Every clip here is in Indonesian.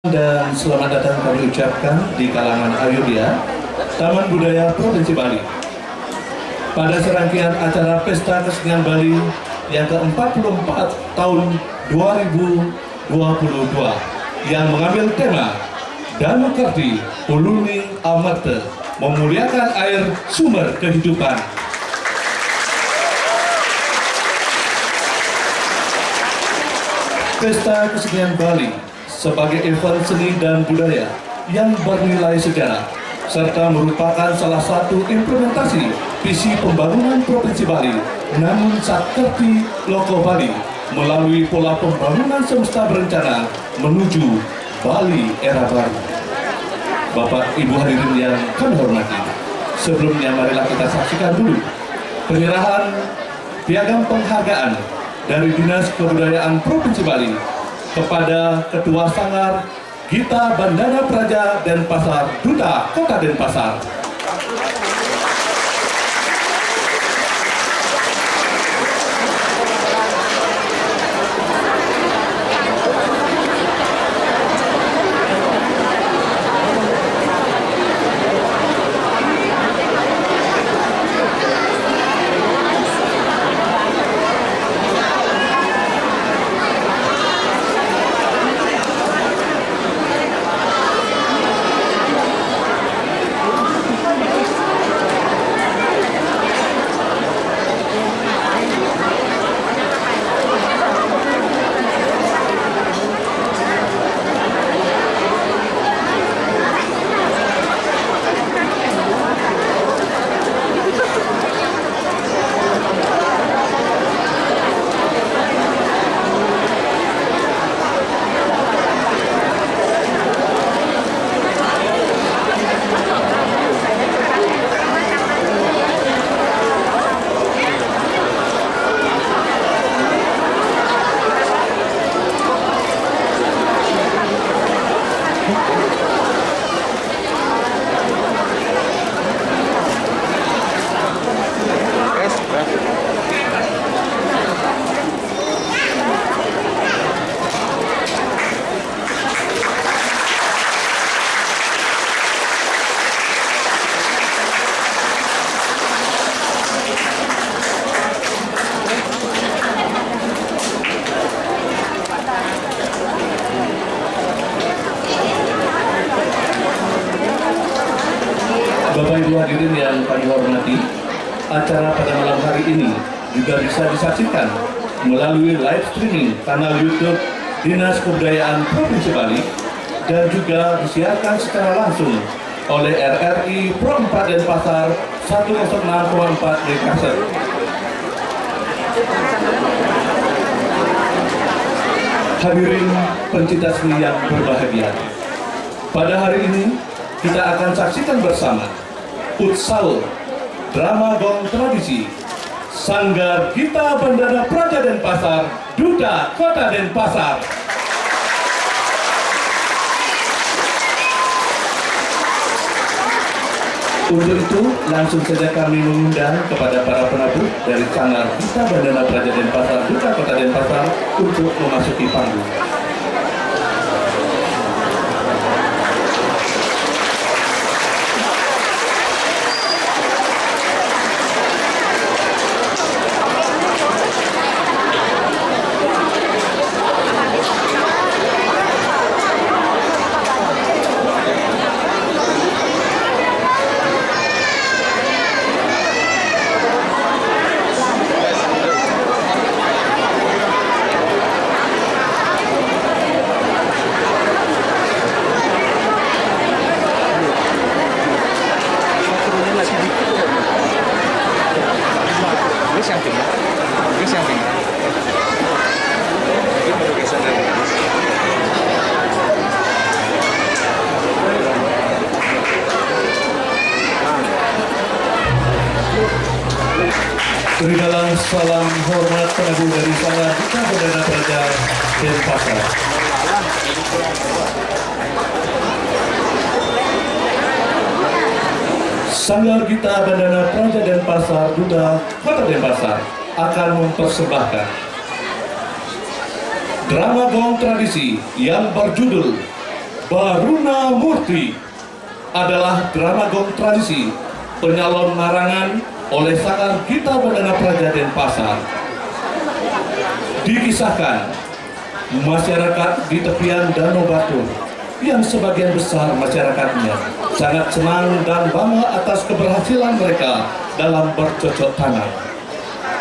Dan selamat datang kami ucapkan di kalangan Ayodhya, Taman Budaya Provinsi Bali. Pada serangkaian acara Pesta Kesenian Bali yang ke-44 tahun 2022 yang mengambil tema Danu Karti Uluni Amarta, memuliakan air sumber kehidupan. Pesta Kesenian Bali sebagai event seni dan budaya yang bernilai sejarah serta merupakan salah satu implementasi visi pembangunan Provinsi Bali namun Sakerti Loko Bali melalui pola pembangunan semesta berencana menuju Bali era baru. Bapak Ibu hadirin yang kami hormati, sebelumnya marilah kita saksikan dulu penyerahan piagam penghargaan dari Dinas Kebudayaan Provinsi Bali kepada Ketua Sanggar Gita Bandana Praja Denpasar, Duta Kota Denpasar. Bapak Ibu hadirin yang kami hormati, acara pada malam hari ini juga bisa disaksikan melalui live streaming kanal YouTube Dinas Kebudayaan Provinsi Bali dan juga disiarkan secara langsung oleh RRI Pro 4 Denpasar 106,4 MHz. Hadirin pencinta seni yang berbahagia, pada hari ini kita akan saksikan bersama Utsal Drama Gong Tradisi Sanggar Gita Bandana Praja Denpasar, Duta Kota Denpasar. Untuk itu langsung saja kami mengundang kepada para penabuh dari Sanggar Gita Bandana Praja Denpasar, Duta Kota Denpasar untuk memasuki panggung. Berikanlah salam hormat penabuh dari Sanggar Gita Bandana Praja Denpasar. Sanggar Gita Bandana Praja Denpasar, Duta Kota Denpasar akan mempersembahkan drama gong tradisi yang berjudul Baruna Murti adalah drama gong tradisi penyalon narangan oleh Sanggar Gita Bandana Praja Denpasar. Dikisahkan masyarakat di tepian Danau Batur yang sebagian besar masyarakatnya sangat senang dan bangga atas keberhasilan mereka dalam bercocok tanam.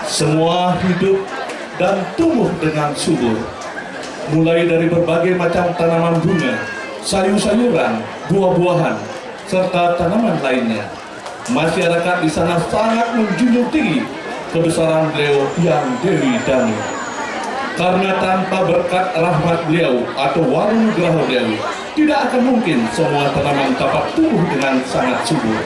Semua hidup dan tumbuh dengan subur, mulai dari berbagai macam tanaman bunga, sayur-sayuran, buah-buahan, serta tanaman lainnya. Masyarakat di sana sangat menjunjung tinggi kebesaran beliau yang Dewi Danu. Karena tanpa berkat rahmat beliau atau warunugraha beliau, tidak akan mungkin semua tanaman dapat tumbuh dengan sangat subur.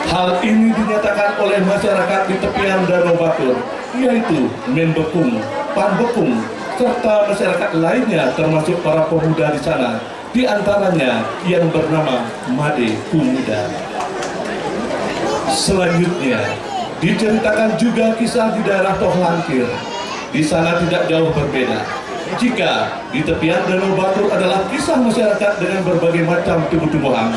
Hal ini dinyatakan oleh masyarakat di tepian Danau Batur, yaitu Menbekung, Panbekung, serta masyarakat lainnya termasuk para pemuda di sana, di antaranya yang bernama Made Pemuda. Selanjutnya, diceritakan juga kisah di daerah Tohlangkir. Di sana tidak jauh berbeda. Jika di tepian Danau Batur adalah kisah masyarakat dengan berbagai macam tumbuh-tumbuhan,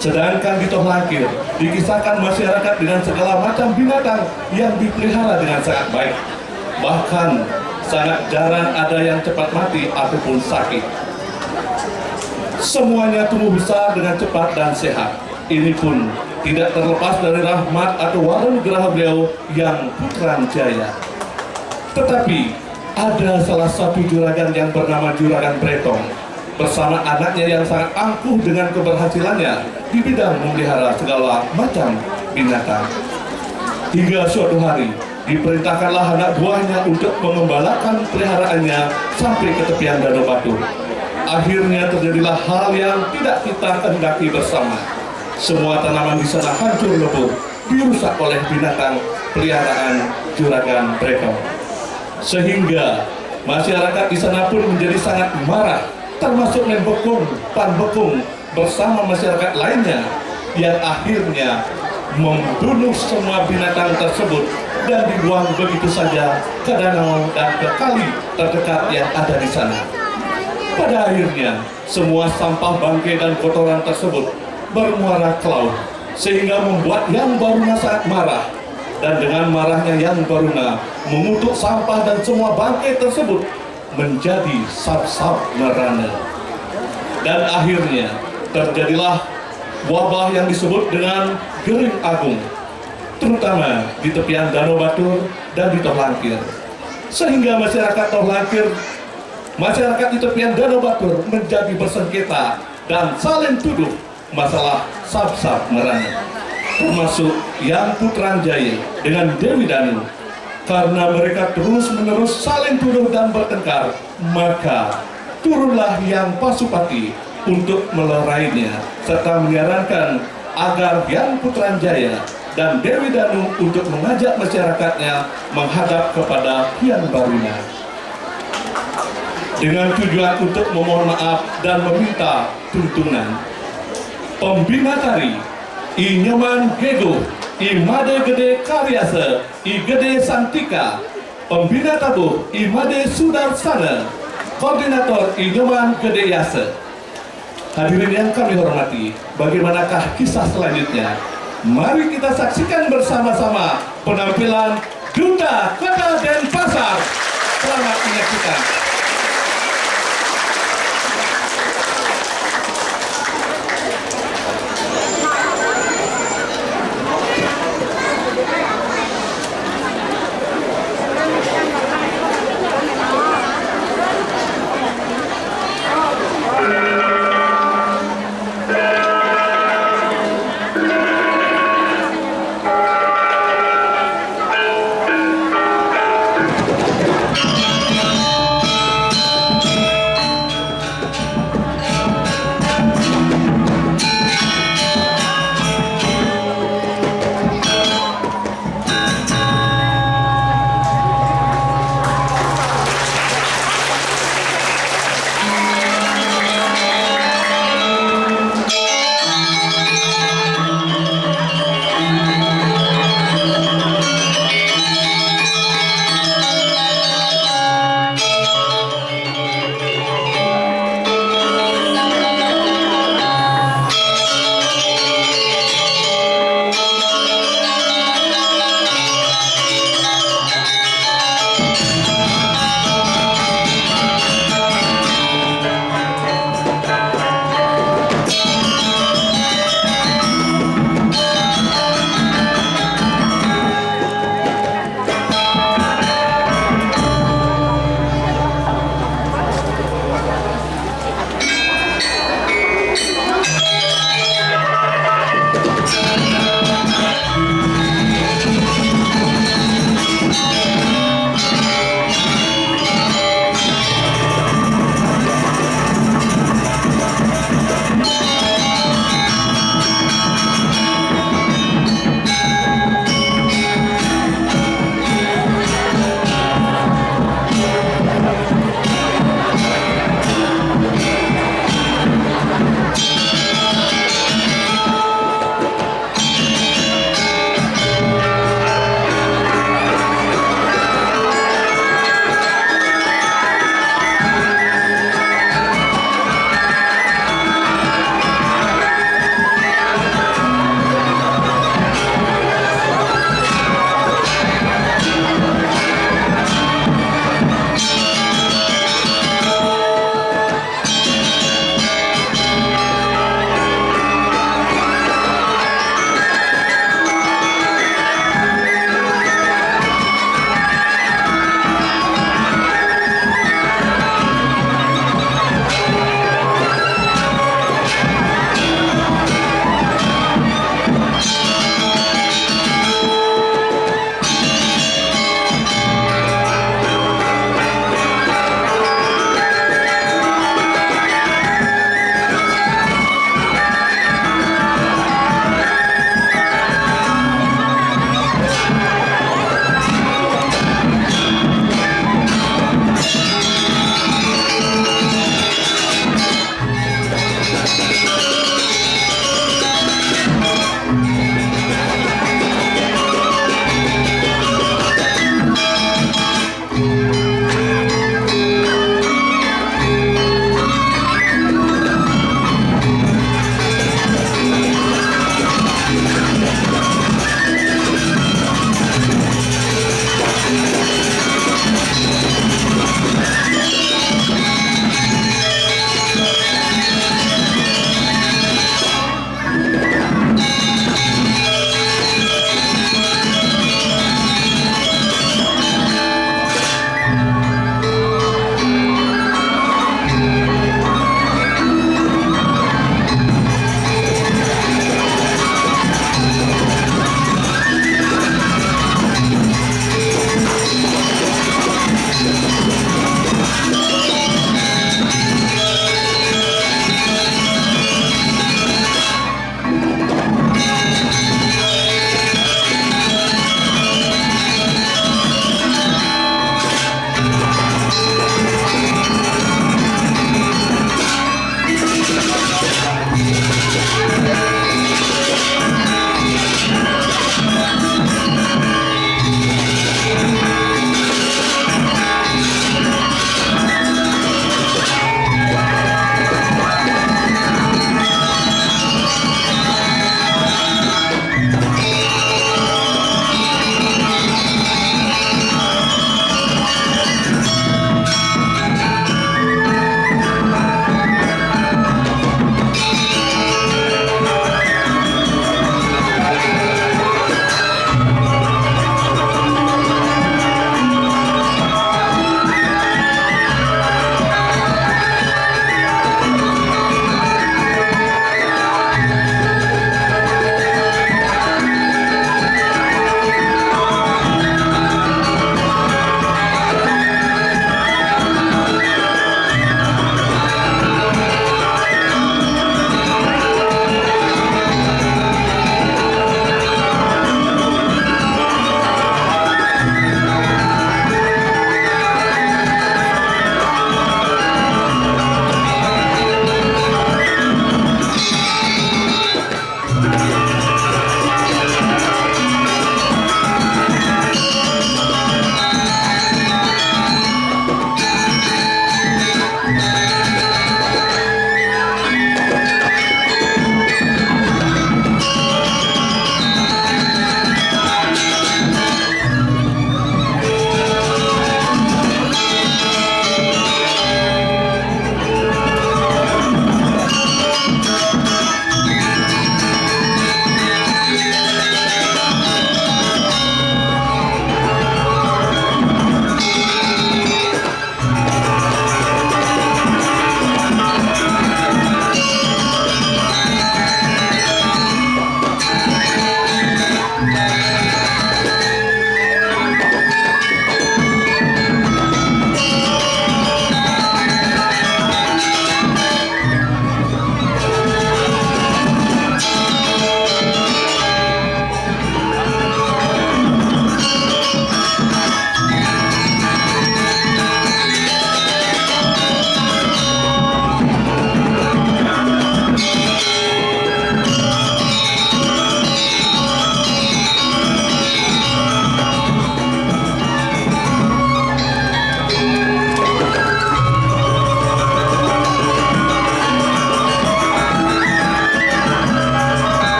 sedangkan di Tohlangkir dikisahkan masyarakat dengan segala macam binatang yang dipelihara dengan sangat baik. Bahkan sangat jarang ada yang cepat mati ataupun sakit. Semuanya tumbuh besar dengan cepat dan sehat. Ini pun tidak terlepas dari rahmat atau warunugraha beliau yang Putranjaya. Tetapi ada salah satu juragan yang bernama Juragan Bretong bersama anaknya yang sangat angkuh dengan keberhasilannya di bidang memelihara segala macam binatang. Hingga suatu hari diperintahkanlah anak buahnya untuk mengembalakan peliharaannya sampai ke tepian Danau Batur. Akhirnya terjadilah hal yang tidak kita kehendaki bersama. Semua tanaman di sana hancur lebur, dirusak oleh binatang peliharaan Juragan Bretong. Sehingga masyarakat di sana pun menjadi sangat marah, termasuk Menbekung, Panbekung bersama masyarakat lainnya yang akhirnya membunuh semua binatang tersebut dan dibuang begitu saja ke danau dan ke kali terdekat yang ada di sana. Pada akhirnya semua sampah bangkai dan kotoran tersebut bermuara ke laut, sehingga membuat Yang Baruna sangat marah. Dan dengan marahnya Yang Baruna mengutuk sampah dan semua bangkai tersebut menjadi sab-sab merana. Dan akhirnya terjadilah wabah yang disebut dengan Gering Agung, terutama di tepian Danau Batur dan di Tohlangkir. Sehingga masyarakat Tohlangkir, masyarakat di tepian Danau Batur menjadi bersengketa dan saling tuduh masalah sab-sab merana, termasuk Yang Putranjaya dengan Dewi Danu. Karena mereka terus-menerus saling tuduh dan bertengkar, maka turunlah Yang Pasupati untuk melerainya serta menyarankan agar Yang Putranjaya dan Dewi Danu untuk mengajak masyarakatnya menghadap kepada Hyang Baruna dengan tujuan untuk memohon maaf dan meminta tuntunan. Pembina tari I Nyoman Gego, I Made Gede Karyasa, I Gede Santika. Pembina tabuh I Made Sudarsana, koordinator I Nyoman Gede Yasa. Hadirin yang kami hormati, bagaimanakah kisah selanjutnya? Mari kita saksikan bersama-sama penampilan Duta Kota Denpasar. Selamat menyaksikan.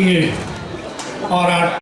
Inggih. Ora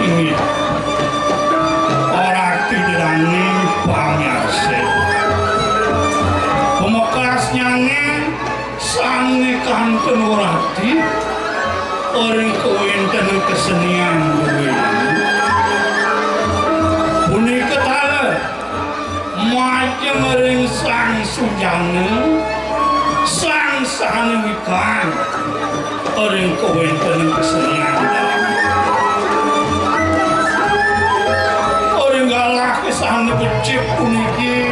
inggih. Ora tidirani pamiarsa. Pemekas nyange sange kanten urati orang kewenten kesenian duwe. Punika tala majeng ring sang sujana sang sanemikan orang kewenten kesenian. Orang galah kesana becik puniki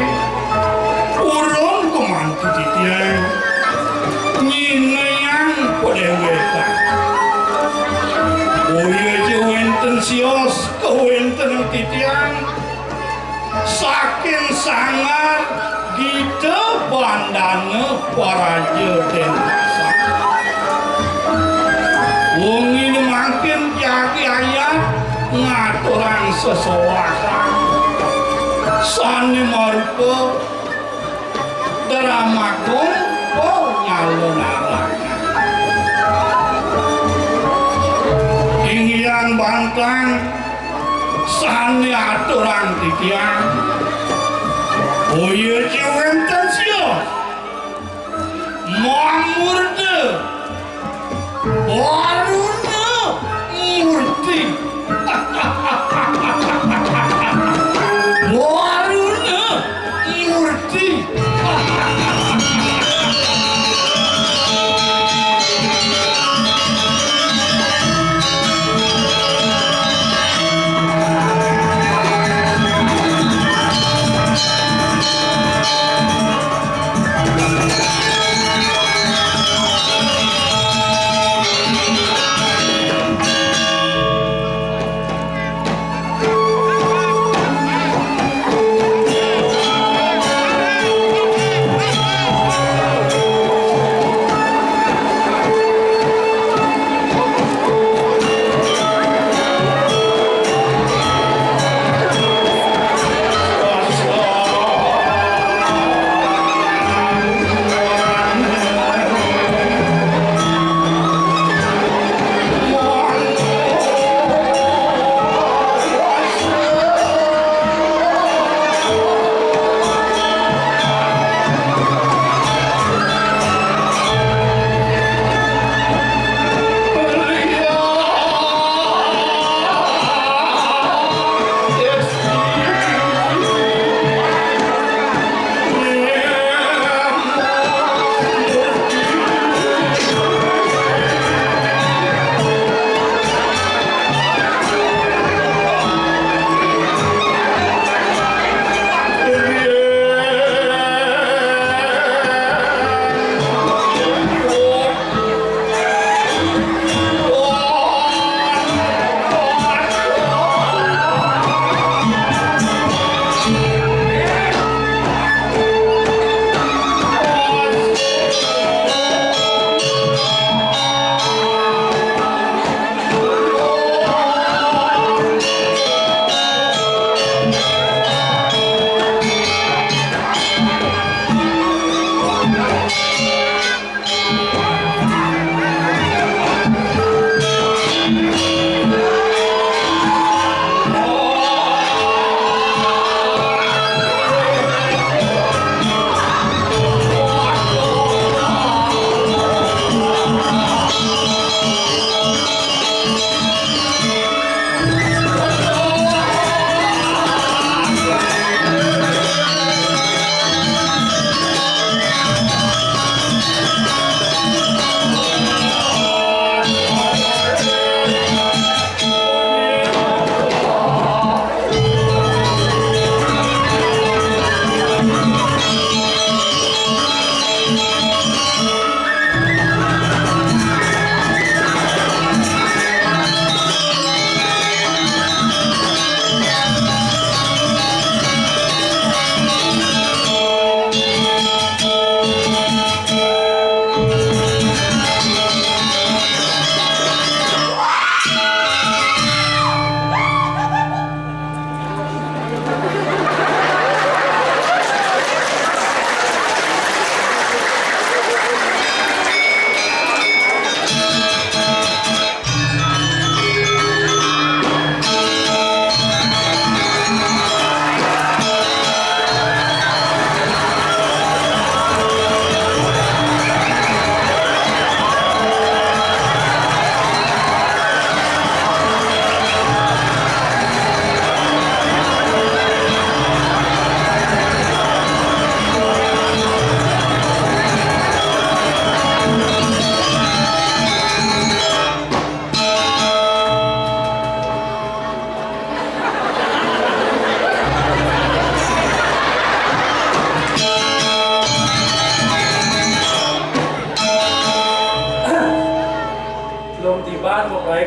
urung kemantu titian nyinayang padewetan. Oye jewenten sios kewenten titian saking sangat gita bandana paraja denasa. Wong ini makin jagi ayat ngaturan sesuatu sani marupa drama kumpul nyalon alangan inggian bantang sani aturan titian oye jewenten sio mamurde waruna murti waruna murti.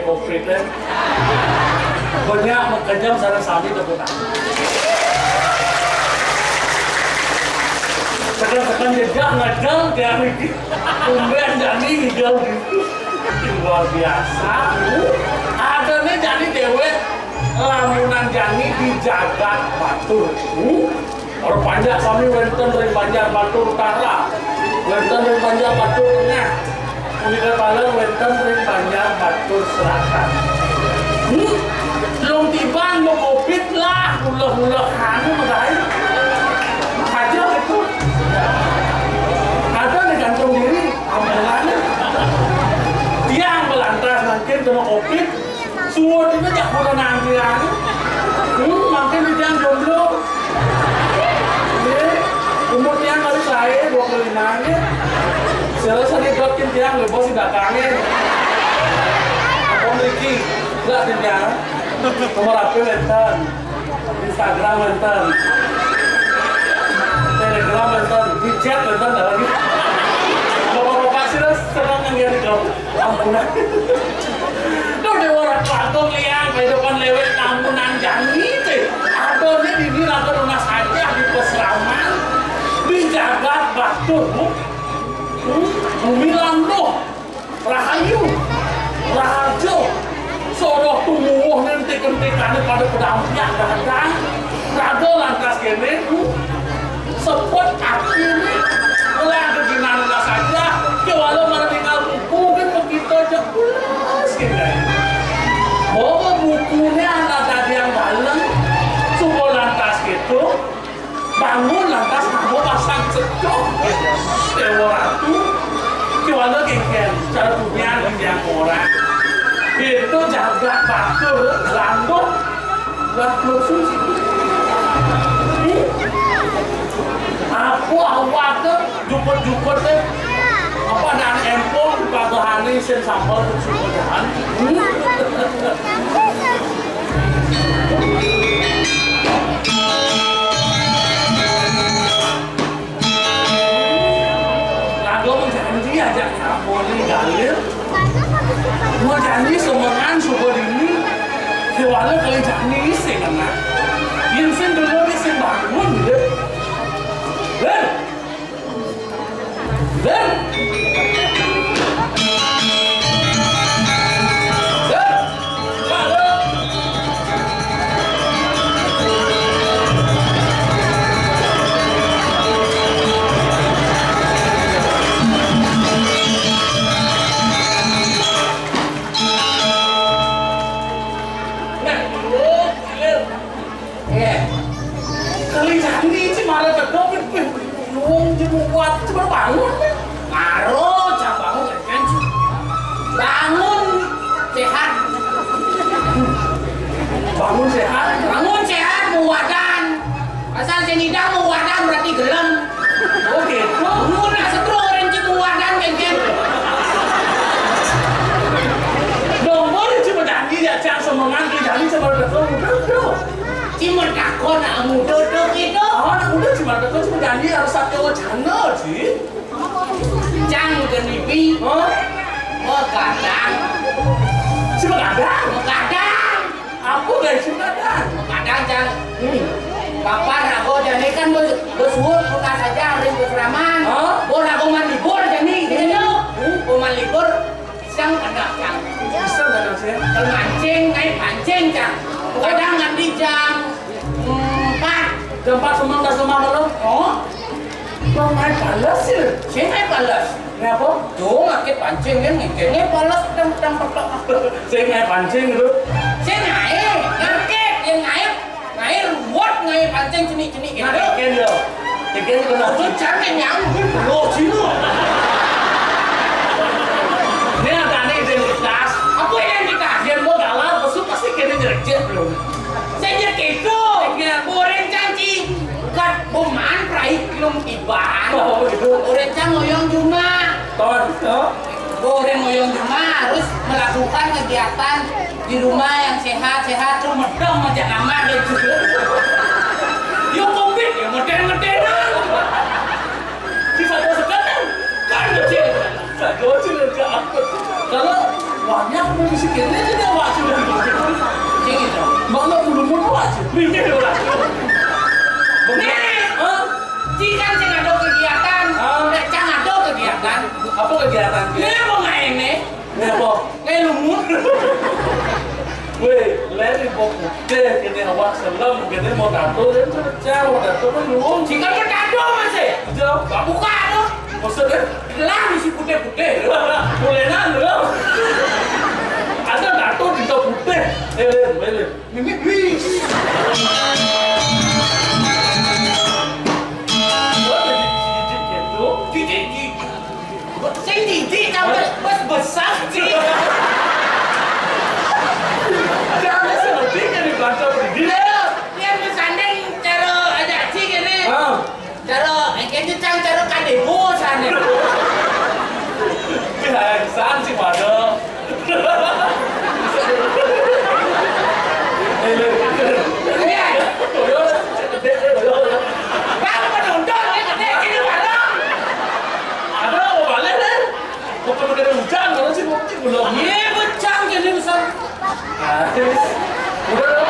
COVID deh. Banyak mengkejam sarang sami tepuk tangan. Sekarang jejak ngejel dari tumben jadi ngejel gitu. Luar biasa. Ada nih jadi dewe lamunan jani di Jagat Batur. Orang panjang sami wenten dari Banjar Batur Utara, wenten dari Banjar Batur Tengah, unika balen wenten dari Banjar Batur Selatan. Belum tiba mau COVID lah, ulah-ulah hanu medai. Aja itu. Ada di gantung diri, ambulannya. Dia ambulantas makin kena COVID, suara itu jak kurang anggiran. Makin dia jomblo. Umur tiang kali saya 25 nya. Selesai didokin tiang lebih bos tidak kangen. Aku memiliki enggak tiang. Nomor HP wenten, Instagram wenten, Telegram wenten, di chat wenten lagi. Bapak-bapak sih senang yang di grup. Ampunan. Tuh di orang pelatung liang kehidupan lewat ampunan janji teh. Adonnya di diraga rumah saja di peseraman, di Jagat Batur, Bumi Lando, Rahayu, Raharjo, Soroh tumuh nanti kentikannya pada pedampiak datang, raga lantas kene, sepot api ini, mulai keginannya saja, kewalau mana tinggal buku kan begitu aja pulas kene. Bawa bukunya anak tadi yang dalam, subuh lantas gitu, bangun lantas kamu pasang cecok, dewa ratu, kewalau kengken, cara punya yang orang. Itu Jagat Batur, Lando, khusus. Aku awak ke juput-juput deh. Apa dan empong pagahani sen sambal sudah. Lagu menjanji aja kamu ini galir. Mau janji semangan subuh ini, kewalau kali janji isi kena. Yang sen dulu isi bangun deh. Ben, ben, bangun, ngaruh, bangun kan? Bangun sehat, bangun sehat, bangun sehat, muwadan. Asal senida muwadan berarti gelem. Oh gitu. Muna setro orang cipu muwadan kan? Nomor cuma janji ya, jangan semangat janji sama betul. Cuma takut nak muda tu itu. Oh, nak muda cuma takut cuma janji harus satu channel sih. Jangan genipi. Oh kadang. Cuma kadang. Kadang. Aku guys cuma kadang. Kadang jangan. Papa nak kau jadi kan bersuut buka saja hari berseraman. Bola kau mandi libur jadi. Kau mandi libur. Isang kena cang. Isang kena sih. Kalau mancing naik pancing cang. Kadang nanti jam 4. Jam 4 semang dah semang belum? Oh? Kau naik balas sih? Saya naik balas. Kenapa? Tuh ngakit pancing kan, ngikirnya balas tentang petok. Saya naik pancing dulu. Saya naik, ngakit, yang naik ruwet naik pancing cenik-cenik gitu. Ngakit dia. Ngakit kena. Itu jangan nyambung, loh sini. Ini ada nih identitas. Apa identitas? Dia mau galau, besok pasti kena jerejek belum. Saya gitu, goreng canci, kat boman prai belum tiba. Oh begitu. Goreng cang ngoyong cuma. Goreng ngoyong cuma harus melakukan kegiatan di rumah yang sehat-sehat tuh medong aja nama gitu. Yo covid, yo modern-modernan. Di satu sekarang kan kecil. Kalau Wahnya aku bisa kira dia awak sudah gitu. Mana belum awak sih? Ini dia awak. Jika sing ada kegiatan, nek cang ada kegiatan, Apa kegiatan dia? dia mau main nih, Ini apa? kayak lumut. Weh, lari pokok deh, kini awak selam, kini mau tato, dan sudah jauh tato kan lu. Jika bertado masih, Jauh, gak buka tuh, maksudnya lah isi putih-putih. kulenan lu. Ada tato di top putih. Lele. Mimik wih. Gua jadi jijik gitu. Jijik. Sing jijik sampai bos besar sih. Jangan seperti kan dibaca begini. Dia bersanding cara ada cik ini. Cara kayaknya cang cara kadebo sana. Kehabisan sih pada. Iya. Baru menonton dia kata ini barang. Ada mau balik deh. Mau kena hujan, kalau sih mau cik belum. Iya becang jadi besar. Udah.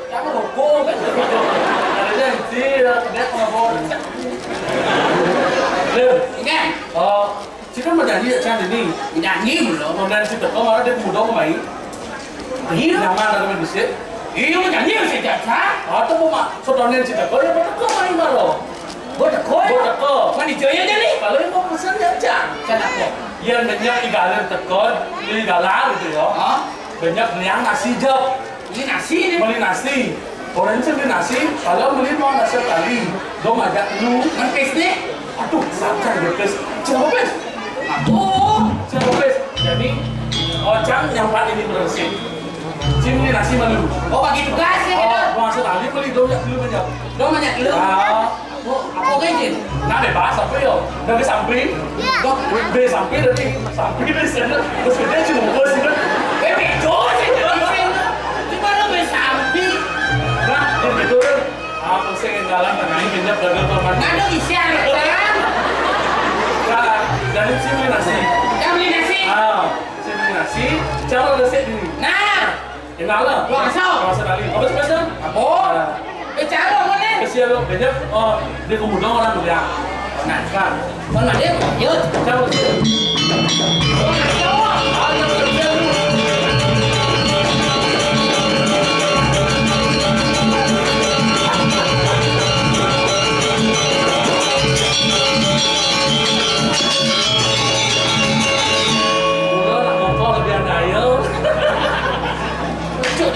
Kamu rokok kan? Ada yang dia ngabur. Lem. Ingat, Cik kan menyanyi ya Chan ini. nyanyi belum? Kemudian si Teko malah dia muda ke main. Iya. Nyaman ada main bisik. Iya nyanyi masih jasa. Atau mau mak sodonin si Teko ya Teko main malah. Buat kau? Buat Teko. Mana jaya je ni? Kalau yang mau pesan ya Chan. Kenapa? Yang banyak igalan Teko, igalan gitu ya. Hah? Banyak yang nasi jauh. Ini nasi ni. Beli nasi. Orang sih beli nasi, kalau beli mau nasi kali. Dong ajak lu. Mempes ni? Aduh, santai deh guys. Siapa guys? Oh, Siapa guys? Jadi, Ocang yang part ini bersih. Cim beli nasi malu. oh bagi tugas ni kita. Oh, masa tadi beli dong ya dulu banyak. Kau banyak lu. Apa gaji? Nah bebas apa yo? Dari samping. Kau Dari samping dari samping dari sana. Terus dia cuma bos itu. bebejo saja. Cuma lu bersampi. Nah, itu kan. Aku sih jalan tengah ini banyak gagal teman. Ngadu isian kan? Nah, dari cim beli nasi. Kau beli nasi. Cim beli nasi. Cara resep ini. Nah, Enak lah. Langsung. Masa tadi. Apa sih pesan? apa? Bicara mana? Kesian lo banyak. Oh, dia kemudian orang mulia. Nah, Kan. mana dia? Yuk. Cara resep.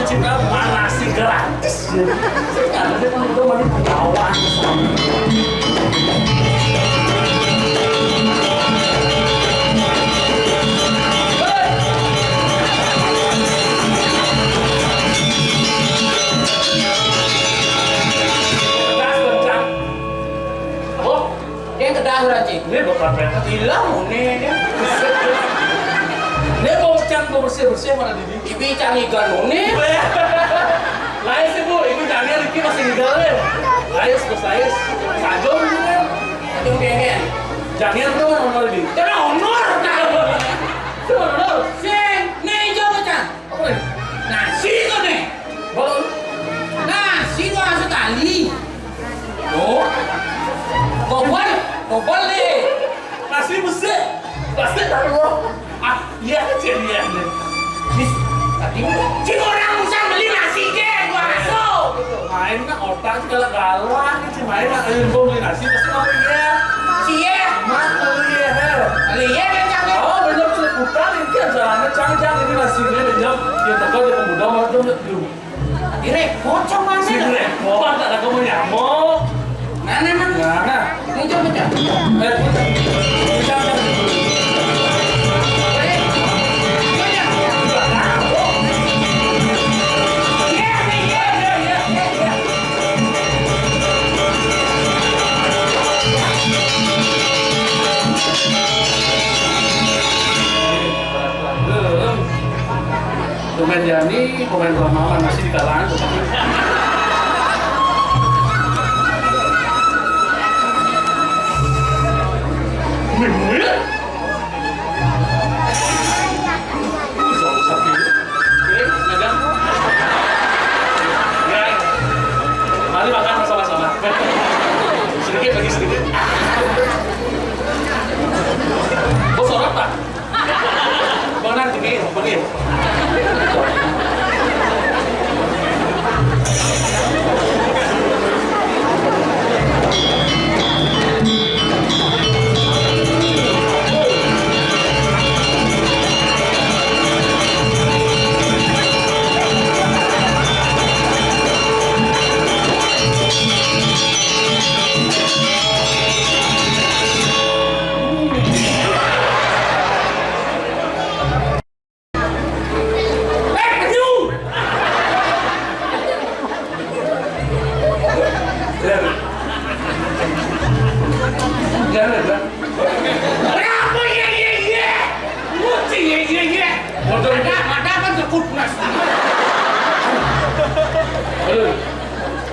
Cinta mana sih gratis ya? Saya nggak ada kan udah mana kawan sama. Gas kencang. Oh, Dia kedah raji. ini bapak peta. Hilang ni dia. Ini mau cang bersih mana di Ibi cari ikan ni. Lain sih bu, itu jangan Ricky masih tinggal ya. Lain selesai, sajom juga. Aduh pengen. Jangan tuh kan honor di. Jangan honor tak. Itu honor. Sing, ni hijau macam. Apa nih? Nasi tu ni. Baru. Nasi tu sekali. Oh. Kobal ni. Nasi besar. Pasti tak lu. Ah, iya jadi ya. Tadi cik orang usah beli nasi ke, gua masuk. Main kan otak segala galak sih main kan info beli nasi pasti mau iya. Cie, Mas mau iya. lihat yang cakap. Oh, banyak selebutan ini jalannya cang-cang ini nasi ini banyak. Dia takut dia pemuda mau tuh dulu. Direk, pocong mana? Si repot, ada kamu nyamuk. Mana? Nah, Hijau macam. Cang-cang. Komen Yani, komen Ramalan masih di kalangan. bagi sedikit. Bos orang tak? Benar tinggi, pergi.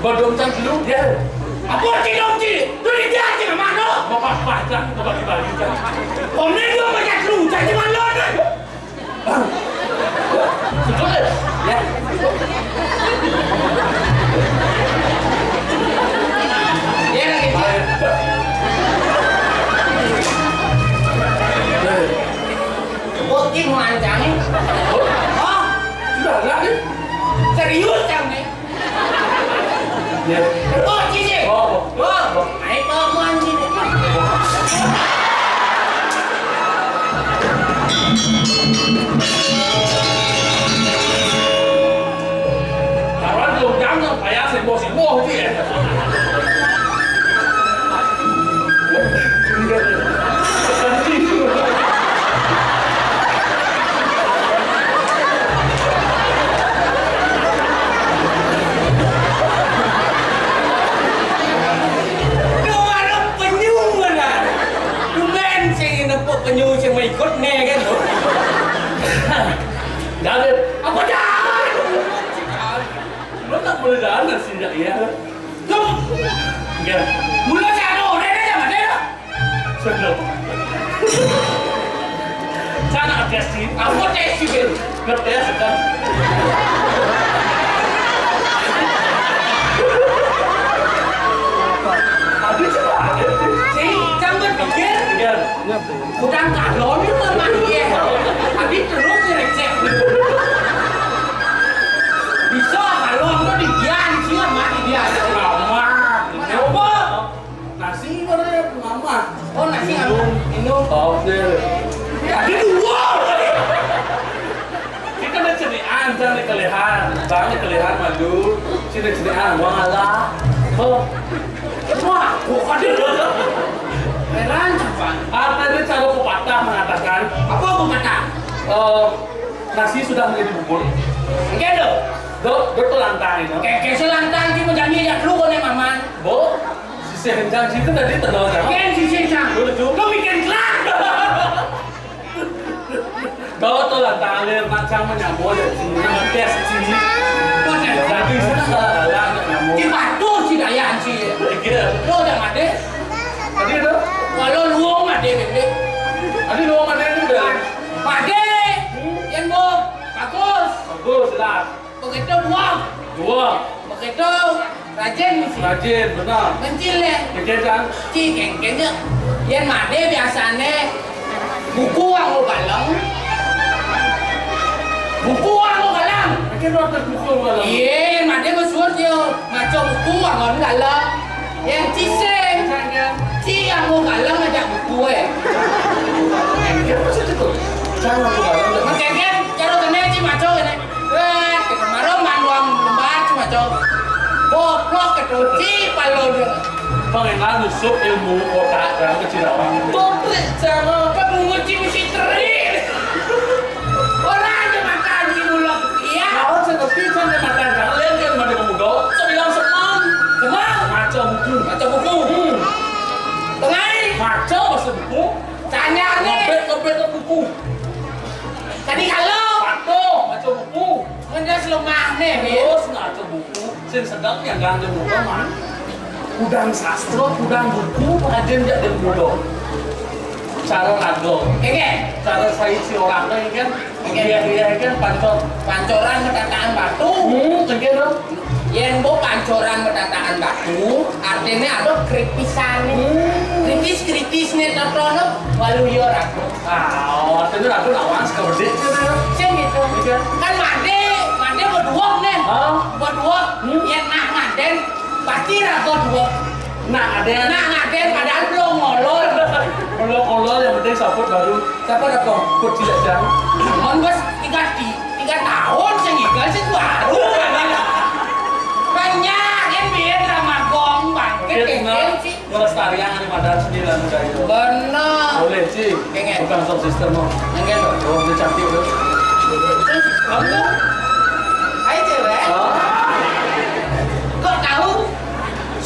Bodong cang dulu dia. Apa tidak sih? Tuh dia sih mana? Bapak pajak, bapak dibagi cang. Om ni dia macam lu, jadi mana ni? Betul ya. Dia lagi bukti manjang ni. Oh, Sudah lah ni. serius cang ni. Ya. Oh, cici. Oh. Naik perempuan cici. Kawan belum jangan payah sembuh dia. Penyu yang ikut ni kan tu. Jangan. Apa dah? Lo tak boleh jalan sih ya. Tum. Ya. Mula caro ni dah macam mana? Sudah. Jangan agresif. Apa tesi bil? Kerja sedang. Ada siapa? Si, jangan fikir. Ya. Udang kalon ni memang dia. Habis terus recek. Bisa kalon tu dibian sih mati dia. Mama. Apa? Nasi mana mama? Oh nasi minum. Oh, deh. Ada dua. Kita nak ceriaan jangan kelehan, banyak kelehan madu. Sini ceriaan, wah Allah. Oh, Wah, kok ada? Heran siapa? ada ini cara pepatah mengatakan, Apa aku kata? nasi sudah menjadi bubur. Enggak do. Betul lantai itu. Kayak selantang sih menjadi ya dulu kau ni maman. Bo, si sehenjang situ tadi tenang jangan. Kan si Sejang. Kau bikin kelak. Betul lantai alir macam menyambut dari sini, ngetes sini. Kau dah. Jadi sudah lah nyambut. Di batu si dayan si. Kira, Lo dah mati. tadi itu, Walau luang mati bebek. tadi doang ada ini dah. Mati. Yang bo bagus. Bagus lah. Begitu buang. Dua, Begitu rajin ni si. rajin benar. Mencil le. Kejadian. Ci kengkengnya. Yang mati biasanya buku ang lo galang. Buku ang lo galang. Mungkin waktu pukul malam. Iya, yang mati bersuara dia macam buku ang lo galang. Yang ciseng. Ci ang lo galang macam buku Apa sih itu? Jangan lupa. Makanya cara kena ci macam ini. Kemarin manuang lembat ci macam. Boblok ketuci palu dia. Pengenalan nusuk ilmu otak dan kecilawang. Topik sama apa menguji mesti terik. Orang aja makan di mulut. Iya. Kalau seperti sampai makan jangan lihat kan mana pemuda. So bilang semang. Semang. Macam buku. Macam buku. Tengah. Macam bahasa buku. Tanya ni. Lobet buku. Tadi kalau. Patuh macam buku. Mana selemah ni. Terus macam buku. Sen sedang yang gandeng buku man. Udang sastra, udang buku, pengajian jak dan muda. Cara lagu, Kengke. cara saya si orang tu kan, dia kan pancor. Pancoran mendataan batu. Tengok dong. Yen bo pancoran metataan batu, artinya ada kripisan. Kritis nih totono walu yo ragu. Ah, artinya aku lawan sekebede gitu. Sing gitu. Kan made berdua nih. Berdua. Yen nak ngaden pasti ragu dua. Nah, ngaden padahal belum ngolol. Kalau yang penting support baru. Siapa ragu? Kut tidak jang. Mon bos 3 tahun sing igal sing baru. Banyak yang biar sama gong bangkit kengkeng sih. Melestarikan animadan seni dan budaya. Bener. Boleh sih. Pengen. Bukan sound system mau. Pengen loh. Oh, udah cantik udah. Kamu? Hai cewek. Kok tahu?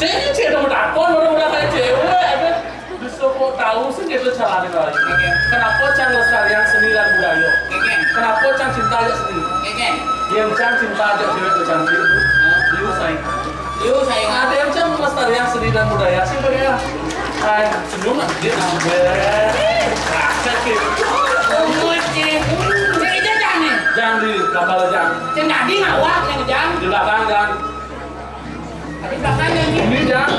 Saya sih udah takon udah kayak cewek. Justru kok tahu sih itu caranya kali. Kenapa Cang melestarikan seni dan budaya? Kengkeng. Kenapa Cang cinta aja seni? Kengkeng. Yang Cang cinta aja cewek itu cantik itu. Liu sayang. Yuk saya Ada yang Cang melestarikan seni dan budaya sih bagaimana? Hai, senyum lah dia ambil. Asik gitu. Cek itu jangan nih. Jangan di gambar jangan. Cek tadi ngawak yang jangan. Di belakang jangan. Di belakangnya nih. Ini jangan.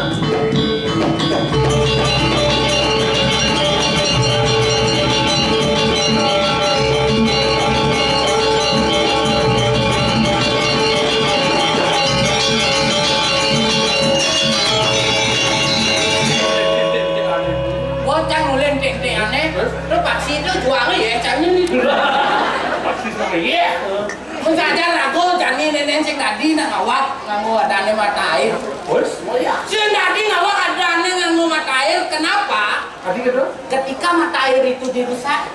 Bocah ngulen dek aneh. Terus paksi itu jualnya ya caranya nih. Pasti sama iya. Mengajar aku jani nenek sing tadi nak ngawak nganggo adane mata air. Bos, oh ya. Sing tadi ngawak adane nganggo mata air. Kenapa? Tadi gitu. Ketika mata air itu dirusak,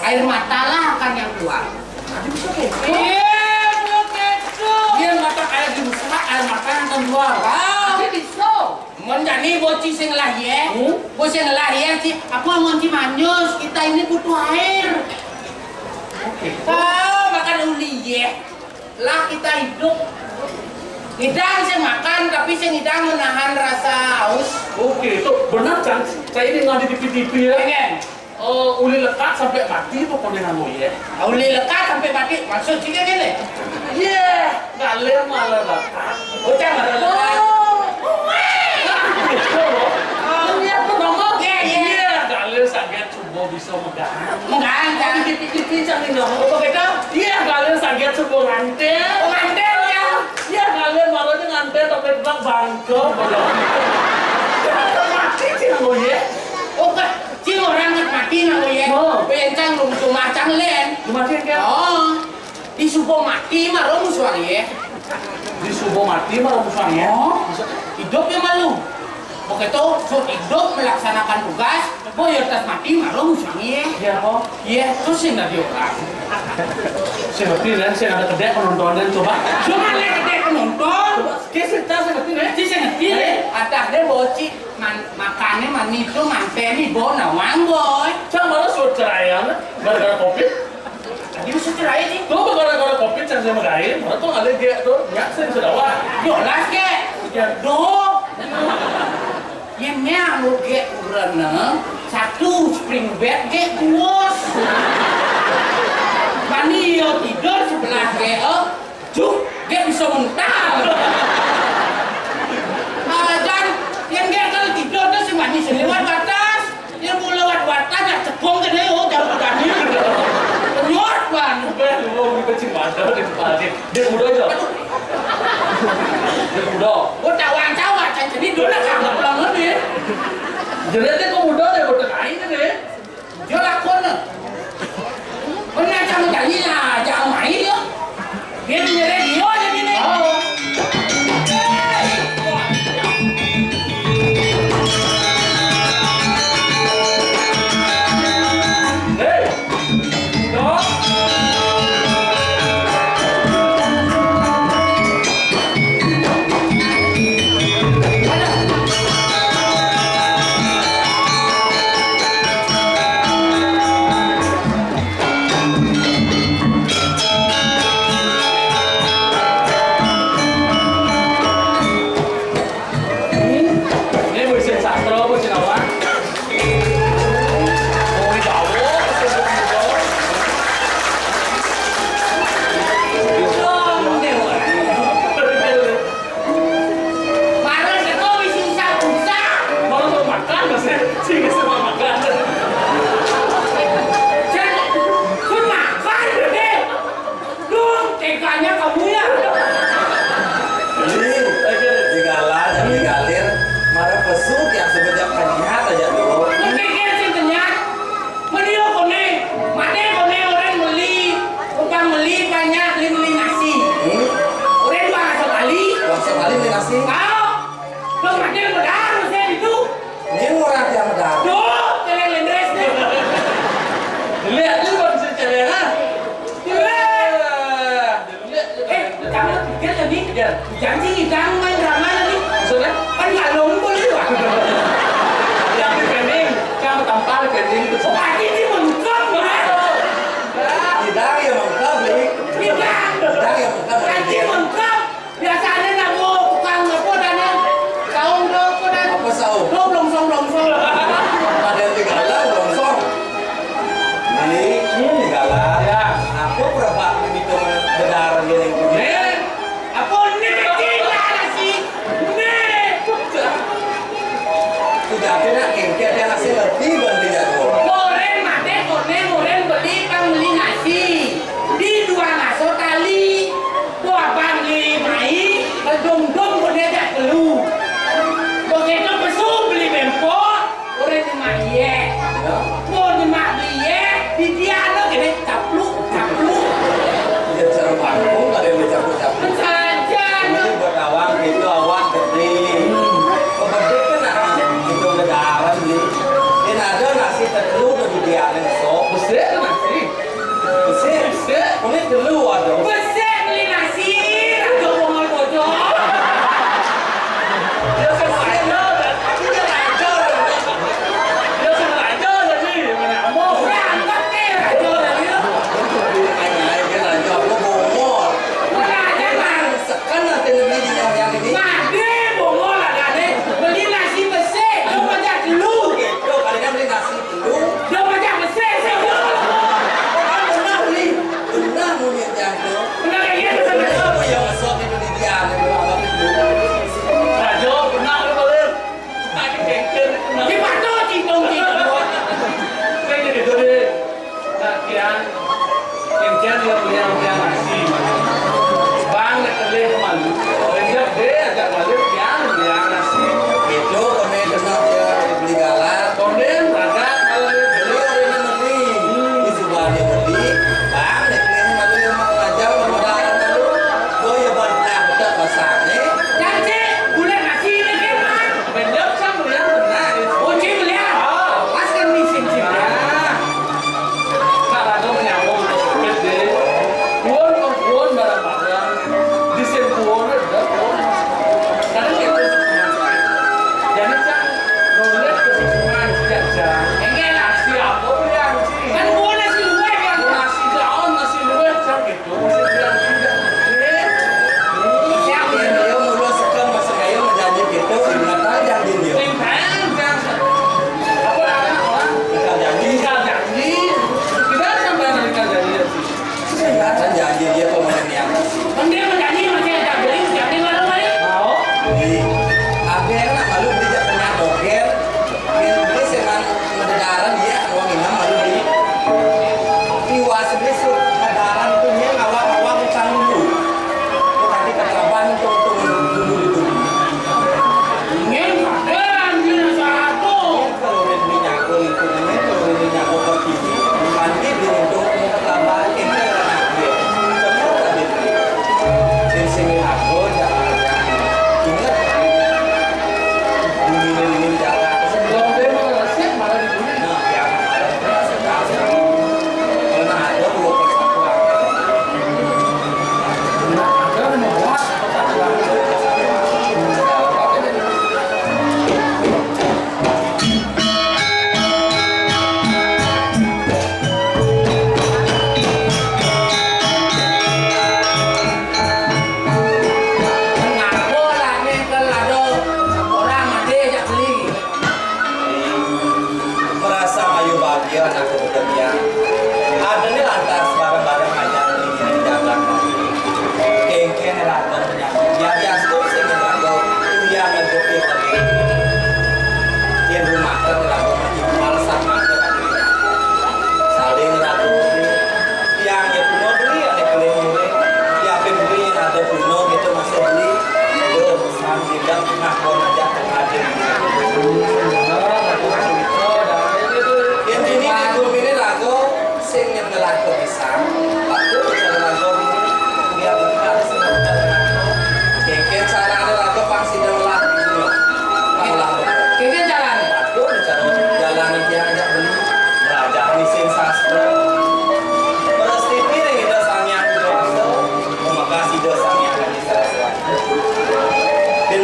air mata lah akan yang keluar. Tadi bisa kayak Iya, begitu. Dia mata air dirusak, air mata yang akan keluar. Jadi bisa. Menjadi bocah sing lahir, bocah sing lahir sih. Aku mau manyus. Kita ini butuh air. Makan uli ya. Lah kita hidup. Hidang sih makan, tapi sih hidang menahan rasa haus. Oke, itu benar Cang. Saya ini nggak di TV ya. Pengen. Uli lekat sampai mati pokoknya kamu ya. Uli lekat sampai mati. Maksud sih gini. Iya, ngalir malah lekat. Bocah nggak ada lekat. Iya, aku ngomong. Iya. Ngalir sangat coba bisa megang. Mengganggu. Di TV Cang ini ngomong. Begitu? Iya, ngalir sangat coba ngantel. Pengantin ya. Iya, ngalir malunya ngantel tapi tebak bangko. Mati sih kamu ya. Oke, si orang mati nggak ya? Pencang lumpuh macang len. Dimatiin kan? Oh, di subuh mati mah rom suami ya. Di subuh mati malah musangnya. Oh, hidupnya malu. Begitu, so hidup melaksanakan tugas, boy atas mati mah rom suami ya. Iya kok. Iya, terus sih nggak diorang. Saya ngerti kan, saya ada kedai penontonnya coba. Cuma lihat dia penonton. Kisah saya ngerti kan? Si saya ngerti deh. Atas dia boci makannya mani itu manteni bawa nawang boy. Cang malah suruh ceraian, gara-gara covid. Tadi bisa cerai sih. Tuh gara-gara covid cang saya magain, malah tuh nggak ada gaya tuh, nggak saya sudah wah. Jolas ke? Duh. Yang lu ke urana satu spring bed ke bos. Mani yo tidur sebelah ke cuk dia bisa mental. Dan yang dia kalau tidur tuh si mani selewat batas, dia mau lewat batas ya cekong ke dia jauh tadi. Nyot ban. Lu mau kecil banget di kepala dia, dia muda aja. Dia muda. Oh cawan-cawan, jadi dulu nggak pulang lebih. Jadi dia kok muda deh, udah kain deh. Dia lakon. Benar sama jadinya, jangan main ya. Dia nyerah dia jadi nih. Hei, dong. beli nasi. Kau, lo makin berdarah saya itu. Ini murah dia medar. Duh, kalian lendres deh. Lihat lu baru bisa cewek kan? Kamu pikir tadi? Ya. Janji kita main drama tadi. Maksudnya? Kan nggak lombol itu. Yang di pending, kamu tampal pending itu. Pasti ini mengkam, kan? Tidak ya mengkap beli. Tidak. Tidak ya mengkap. Nanti mengkam. Biasanya nggak mau tukang apa dan yang saung rokok dan Apa saung? longsong. Ada yang tinggalan longsong. Ini tinggalan. Ya. Aku berapa itu benar gini. apa nih kita nasi nih. Tidak ada engke ada nasi lebih beli jago. Goreng mate, goreng beli kang beli nasi. Di dua ngaso tali. Dua bangli mai, kedong-dong kode tak kelu. Begitu pesu beli bempo, goreng di maye. Mau di maye, di dia lo kene capluk. Dia cara panggung ada yang bercampur-campur. Saja Ini no. buat awang itu awang gede. Pembeli kan itu negara beli. Ini ada nasi telur udah didiamin sok. Besar nasi. Besar. Ini telur ada. Besek beli nasi, raja bongol bojong.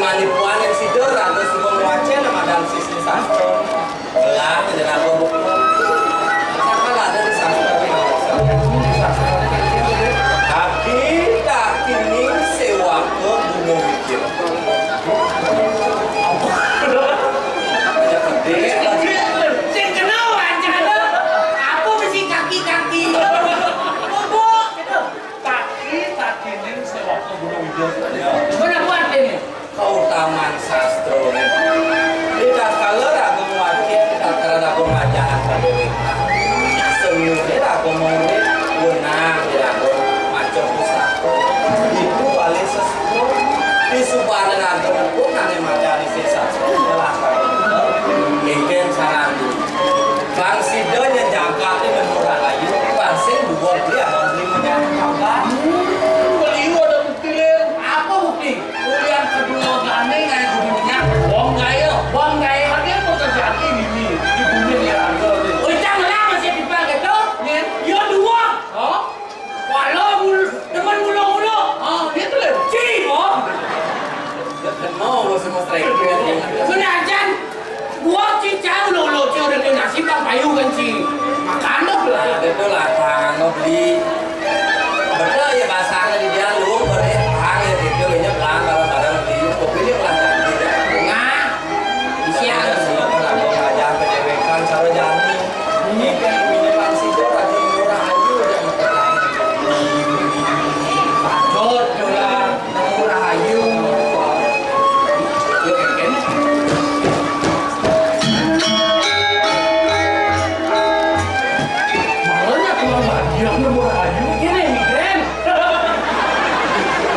manipuan yang sidur atau semua wajah nama dan sisi sastro lah dan aku bukan sakal ada di sastro tapi tak kini sewa ke gunung mikir Sing kenal aja ada. Aku mesti kaki-kaki. Bobok gitu. Kaki ini sewaktu gunung hidup. Mana buat ini? keutamaan sastro tidak kalau aku wajib tidak karena aku ngajak pada mereka semuanya aku murid benang tidak aku macam satu itu balik sesuatu di subhana aku pun nanti macam di sastro jelas mungkin saran bang sido yang jaga itu menurut ayu pasien dua dia beli menjaga Beliau ada bukti len. Apa bukti? Kuliah kedua gane kayak bumi minyak. Wong gaya. Bang gaya. Ada yang mau terjadi ini di bumi yang ada. Oh, jangan lama sih dipakai tuh. Ya dua. Oh, Walau teman mulu-mulu. ah, itu len. Cibo. no semua striker Senajan gua cicau lo udah kena nasi bang payu kan sih. Makan dong lah. nah itu lah tangan beli betul ya bahasanya di dia lu boleh hang ya itu banyak pelan kalau barang beli kopi dia pelan tidak Nah, isi ada aja. semua kan aku ngajak penyewekan cara jani ini kan ini langsung itu aja murah aja udah Jod, jodan, murah ayu. Yuk, kan? Malahnya keluar lagi yang nomor ayu. Gini, migren.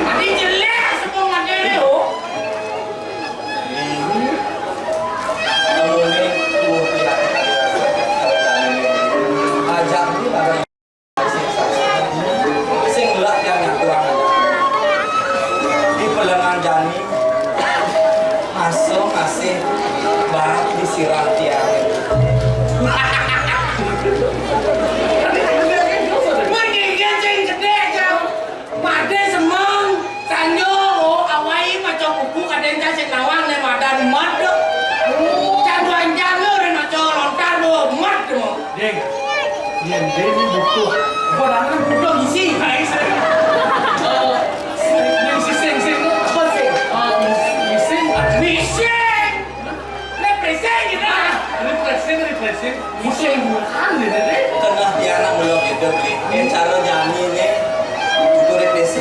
Tadi jelek semua materi, oh. ini tuh pihak ajak ini barang sing gelap yang nyatuan aja di pelengan jani masuk masih bahan disiram tiang Mendingan sing gede jam. Made semeng, sanyo, oh, awai macam buku kadang kasih nawang le madan mat. Candu anjang lo dan macam lontar lo mat mo. Deng, yang ini butuh. Barangan butuh isi. Hai saya. Yang sing apa sih? Sing. Miseng. Represent kita. Refreshing. Musim bukan deh deh. tengah tiang belum hidup ini cara jani ini itu represi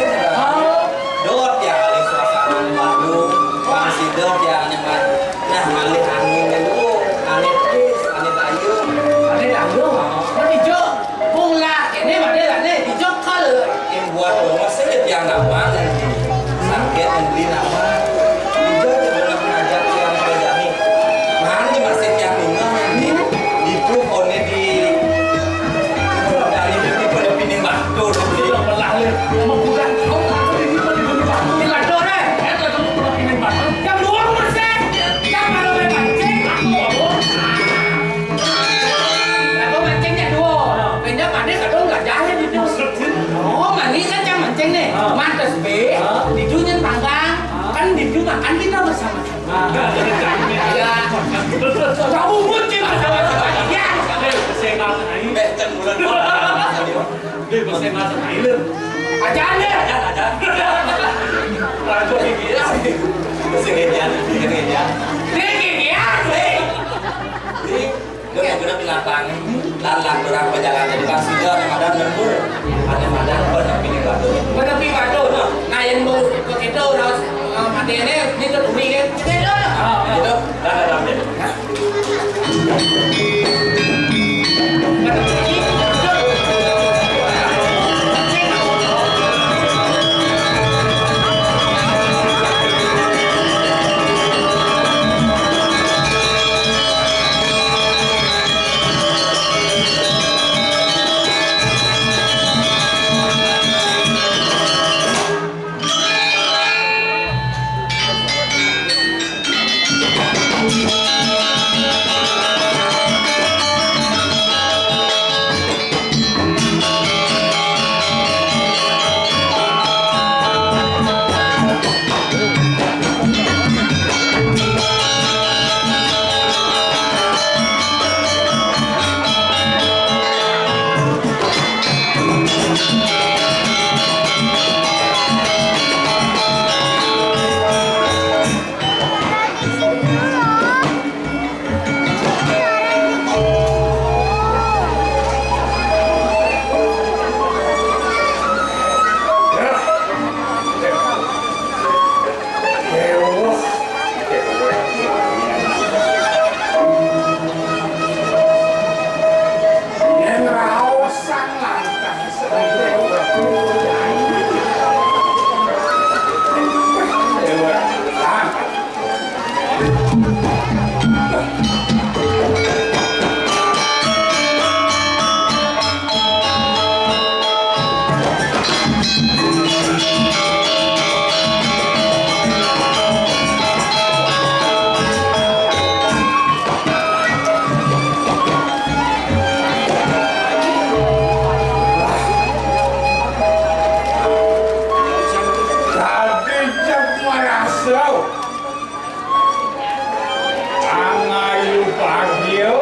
dot ya kali suasana baru masih dot ya nyaman nah ngalih angin itu aneh pis aneh ayu Ada dangdut. Nó đi trước. Buông la, cái này mà đây là đây thì trước khá lửa. yang buat rumah saya tiang nama nanti sakit membeli nama itu aja belum ngajak tiang ke jani mana masih tiang minum nanti di pukone di dari itu pada pining batu Itu yang belah len. Mau kurang kau tak ada ini mau dibeli batu. Đi là đồ đây. Eh, tak kamu pernah pilih batu? Jam 2 rumah saya. Jam baru main mancing. Aku apa? Là có mancing nhà đua. Vì nếu mà đây cả đôi là giá hết đi đâu. Oh, mà ní kan jam mancing nih. Mantas be. Di dunia panggang. Kan di rumah kan kita bersama-sama. Jadi kami. Ya. Kamu muncul bersama-sama. Ya. Kesengat hai. becen bulan Dia kesengat hai len. Ajaran deh. ada Raja ini ya. sengaja sengaja Ini gini sih. ini dia mau guna binatang lalang orang perjalanan di pasir ada lembur ada pada pining batu Menepi batu. Nah, yang mau begitu harus mati ini itu demi kan. Kita itu ada dalamnya Yen raosan lantas dewek dewek lantas Tadi jam marasau Angayu bagio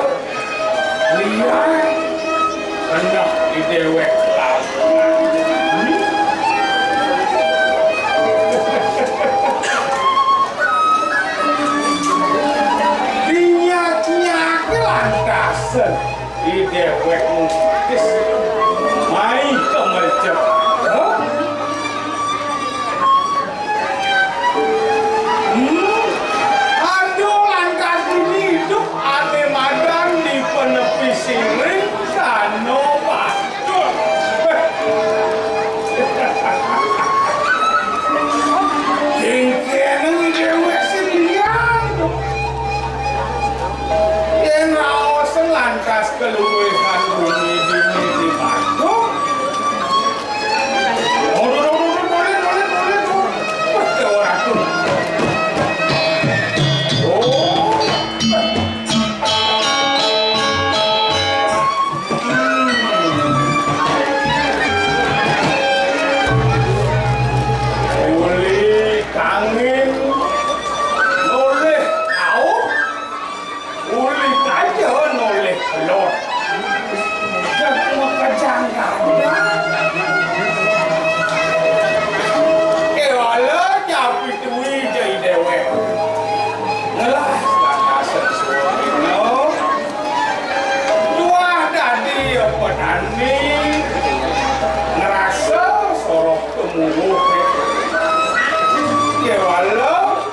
lihat hendak di dewek Niatnya kelantasan di dewek mungkis main kemercep Aduh lantas ini hidup ane madan di penepi siring kano pastur. Kengkeneng dewek sendirian. Yang raosan lantas keluwehan bumi di pastur. Ngerasa sorok temuruh ya walau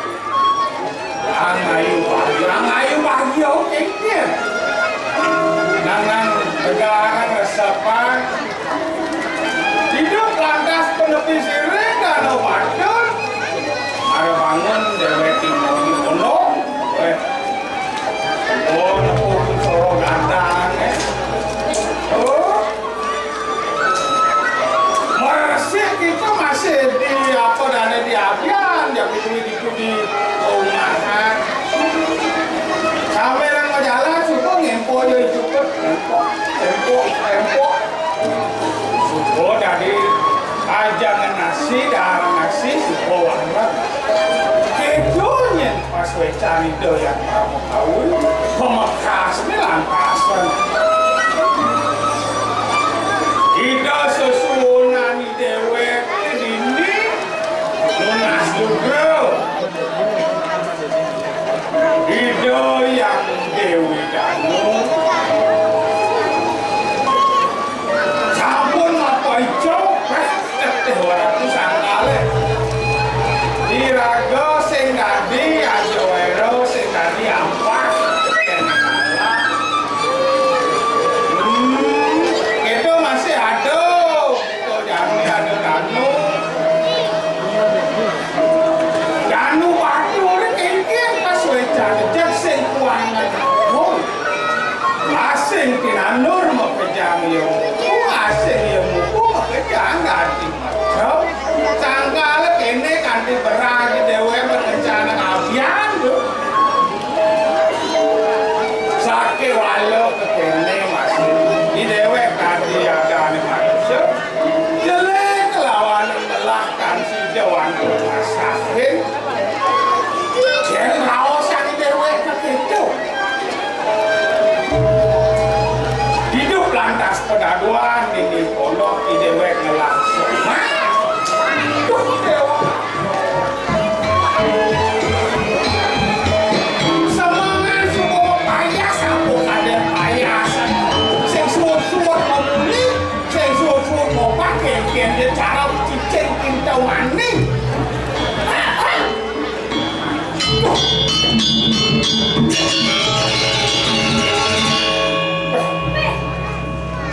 angayu bahagia oke nangan tegangan resapan hidup lantas penepi siring dan obatun ada bangun dewek timur di pondok oh nepuk sorok gandang kita masih di apa dana di apian yang itu di rumahan sampai orang mau jalan suka ngempo jadi cukup ngempo suka dari ajangan nasi darah nasi suka warna kejunya pas wecan itu yang kamu tahu pemekasnya lantasan tidak sesuai dewek ini lunas juga ide yang dewi danu sampun apa hijau orang sangkale diraga sing dadi aja wero sing dadi ampas itu masih ada Danu batu orang kengkeng pas wecan jek sing kuangan. Oh,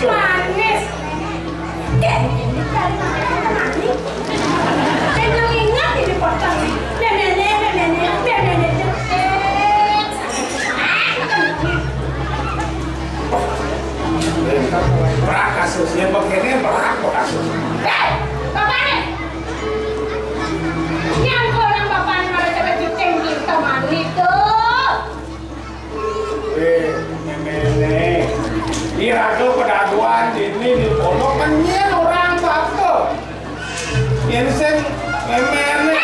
Manis. Ini kali mati. Jangan ingat ini potong. Nenek. Berak kasus, yang begini berak kasus. Bapak nih. Yang orang bapak nih malah cepet cicing kita mandi tuh. Nenek. Iraga pedaguan ini di pondok menyen orang bako. Yang sen memene.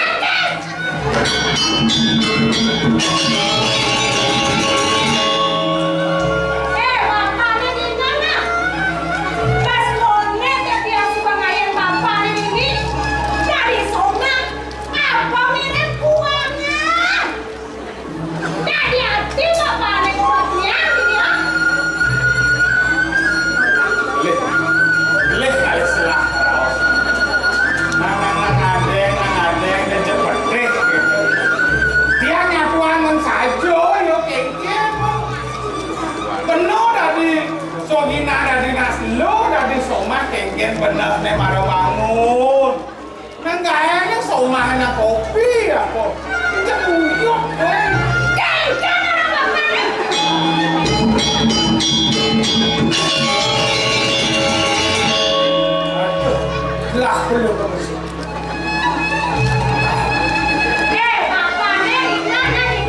Bapak nih di mana? Pas monet yang dia suka ngayen bapak ini dari somang apa mirip kuahnya? Jadi hati bapak nih kuahnya ini ah. Leh kali selah terus. Nang adeng dan cepet gitu. Dia nyatuan saja yo kengkeng. Penuh dari sogina dari naslo dari somah kengkeng bener nih maro bangun. Nang gayanya somah na kopi apa. Kita buyuk Jangan orang bapak nih. lah perlu kamu sih. Bapaknya di mana nih?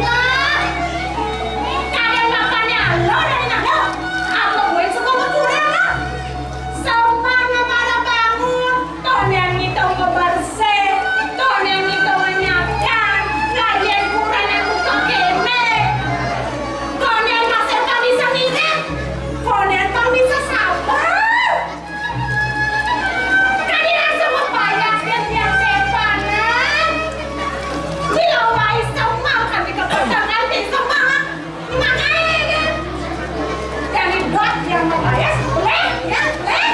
Kalian bapaknya lo dari mana? Apa gue suka berkurang? Sampahnya malah bangun, ton yang itu ngebersih, ton yang itu menyiapkan, kalian kurang yang buka kene, ton yang masih tak bisa ngirit, ton yang tak bisa sabar. Kalian semua payah dan yang sepanan. Bila wai semua kami kepedangan di semua, makanya jadi dot yang membayar boleh ya boleh.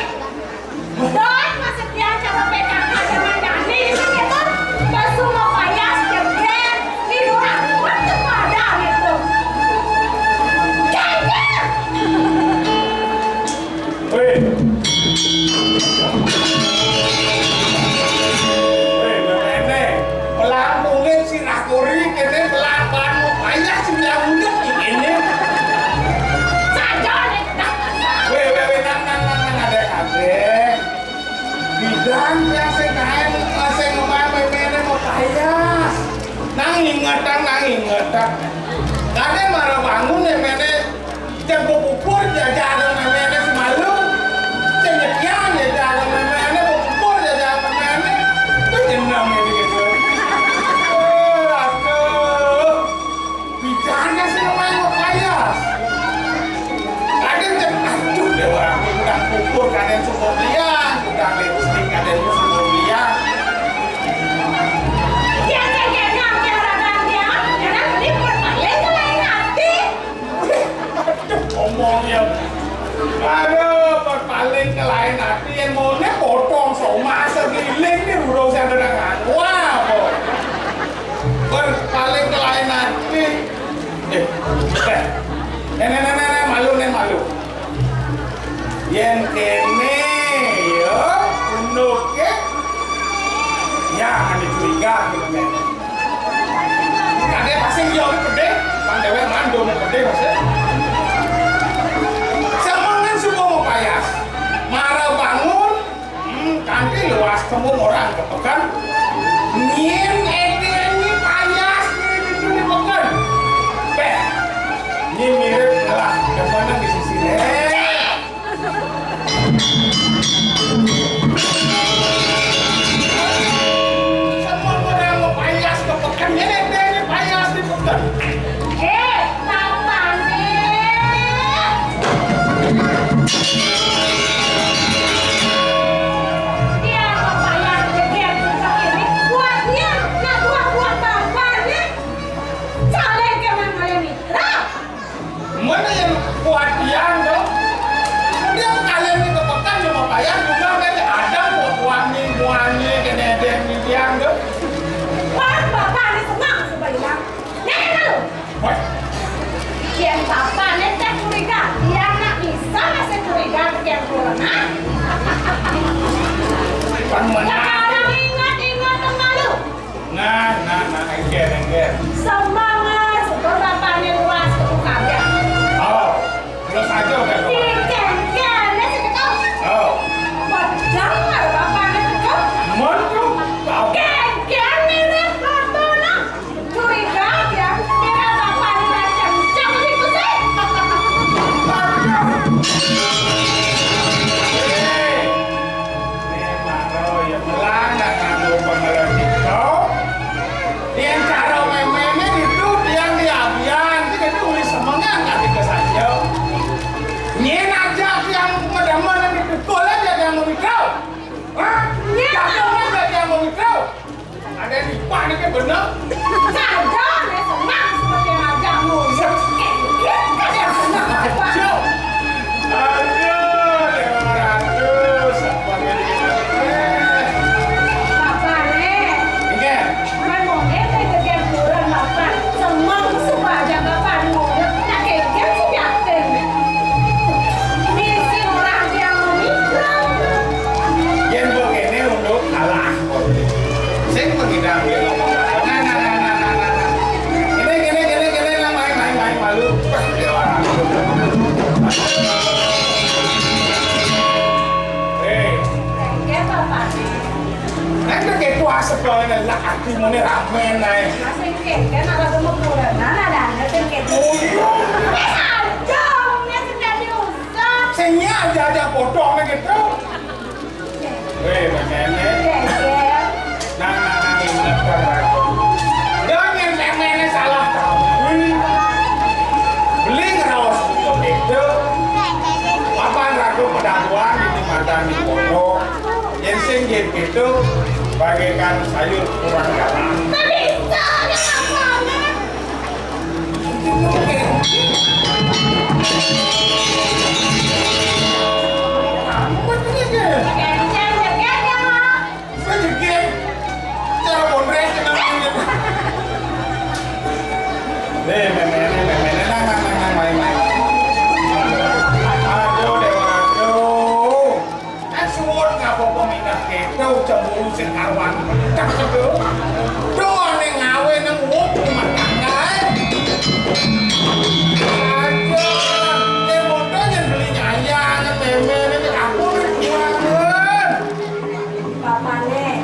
Dot maksudnya cara PKK dengan Dani itu gitu, basu membayar jebret di luar waktu pada gitu. Jadi. Weh, nenek, pelangkungin si nakuri kene pelapan banyak sih bilang udah ini. Saja nih, Weh, nang adek. Bidang yang sekain saya ngomong memene mau payas. Nang ingetan. Kadang marah bangun memene jam pupur jajaran memene semalam. Cenyekian jajaran memene pupur jajaran memene. Itu jenam ini gitu. Aduh. Bidangnya sih ngomong mau payas. Kadang jam aduh dewa udah pupur kadang semua liang, udah lipstick kadang semua liang. dia kayaknya olahraga karena beli permanen ke lain hati. Ngomongnya aduh paling ke lain hati yang maunya potong soma segiling nih udah saya dengar wah kok paling ke lain hati nenek malu yang kene ya unuknya ya akan dicuriga gitu nenek kadang pasti jauh gede bang dewe mandu gede maksudnya semangat semua mau payas marah bangun kanti luas kamu orang kepekan nyin ini payas ini pekan ini mirip lah depannya di sisi semua orang mau payas kepekan ini payas di pekan Bapak nih. Dia bapak yang gede buka ini buatnya, nah buat bapak nih. Saling ke mana mitra? mana yang buat yang dong dia kalian ini kepekan cuma payas juga kan ada buat muani kena yang dong Wah, bapak nih senang sebanyak. bener. Saja, nek senang sebagai rajamu. Kita yang senang apa? Aduh, Dewa Ratu, sebagai Bapak nek, Oke, memangnya kegiatan bulan bapak senang sebagai bapak muda. Nah kegiatan sih biasa. Misi orang yang memikirkan. yang begini untuk kalah. Saya menghidang dia ngomong. Nah. Ini, nah, main malu. Dewa Ratu. Kegiatan bapak nek. Nanti kayak tuh asap kalau ini lah hati mana ramen naik. Masih kegiatan ada gemuk bulan. Ada kegiatan. Aja, nek sudah diusah. Saya aja potong gitu. Begini. Kegiatan. Nah, ini benar Ratu. Dan yang semennya salah tahu. Beli ngerawas itu. Papan Ratu pedaguan di mata di pondok. Yang singgit itu bagaikan sayur kurang garam. Tapi itu apa nek? Bapak nek.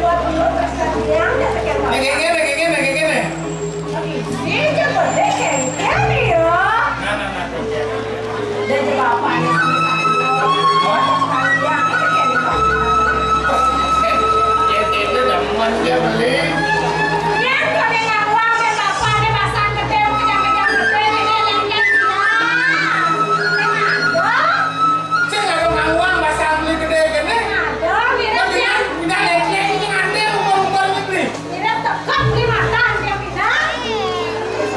Buat dulu persediaan ya tekan. Tapi dia boleh kegiatan ya. Dan bapak nek. Persediaan Dia beli. Ya, kau dengan uang dan bapak nek pasang ketemu kejam-kejam ketemu ini ada. Saya nggak ada uang bahasa beli gede gini. Ada, mira dia. Udah leceh ini nanti ukur beli. Mira tekap di mata dia pindah.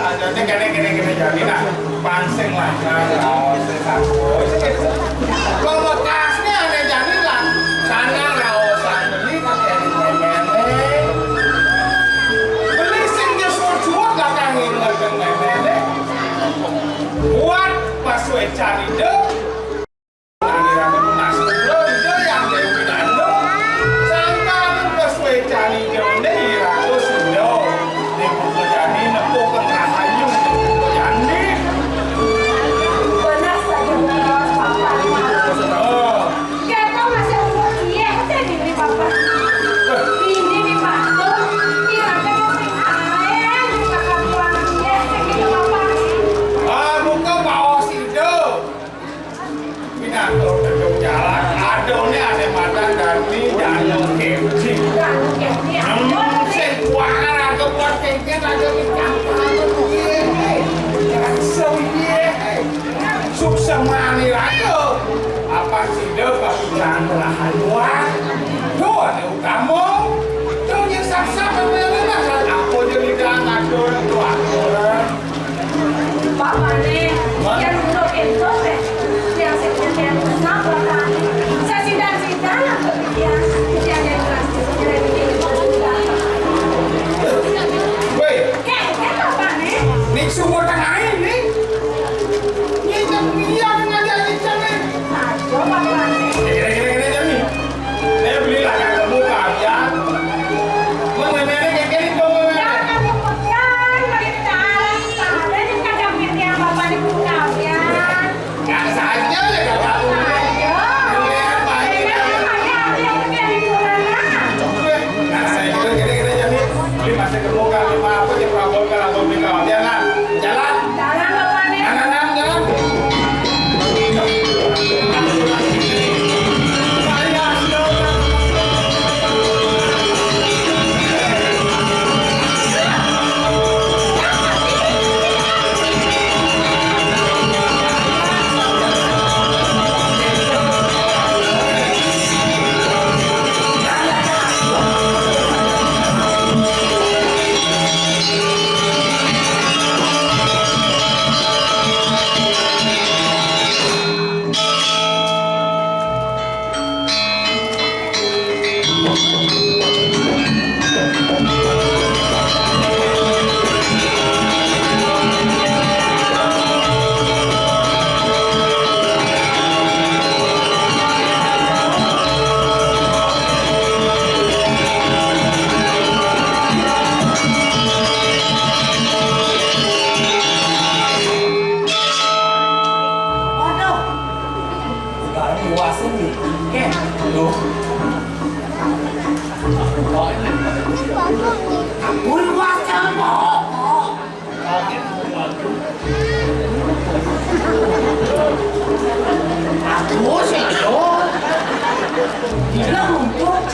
Ada gini jadi nah pansing lah. Kalau bekasnya ada jadi lah. Sana raosan beli pakai mele. Beli sing justru jual datangin lagi mele. Buat masuk cari deh. Benar saja benar bapak. Kita masih umur dia, kita diberi bapak. Ini di batu, kira-kira mau air, kakak tuan dia, segitu bapak. Dan ini ada. Semani ratu apa sih dia baru jangan haluan tuh ada utama tuh yang sab-sab memang aku jadi jangan tuh Bapak nih, yang dulu itu yang sekian kenapa kan? Saya sidang atau dia yang kelas woi kayak bapak nih. nih sumur tengah ini ini kan dia ngajarin cewek Aduh bapak nih. gini jadi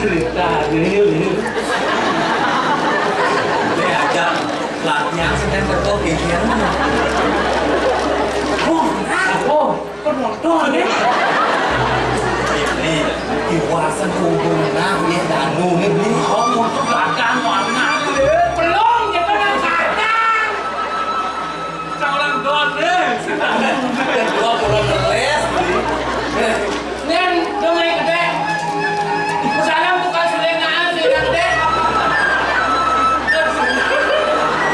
cerita nih. Dia ajak latihan sedang berkopian. Penonton nih. Ini diwasan hubungan aku ya danu nih beli. Kamu tuh belakang warna deh. Belum, dia pernah kadang. Orang don deh. Dan dua bulan les beli. Dan dongeng gede. Salam tukang selengaan, selengaan gede.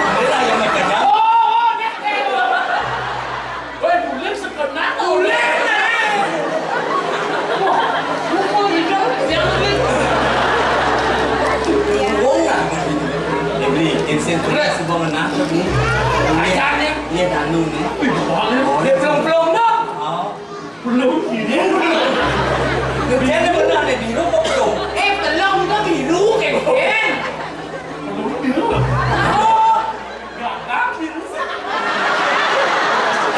Ini lah yang makanya. Oh, dia gede. Woi, bulan sekenak. Boleh. Buku hidup, jangan beli. Hubungan. Dia beli insentif sebuah menang beli. Acaranya. Dia danu nih. Dia belum dong. Oh. Belum ini. Dia ada benar deh biru kok belum. Belum tuh biru kayak gini. Gak ngambil sih.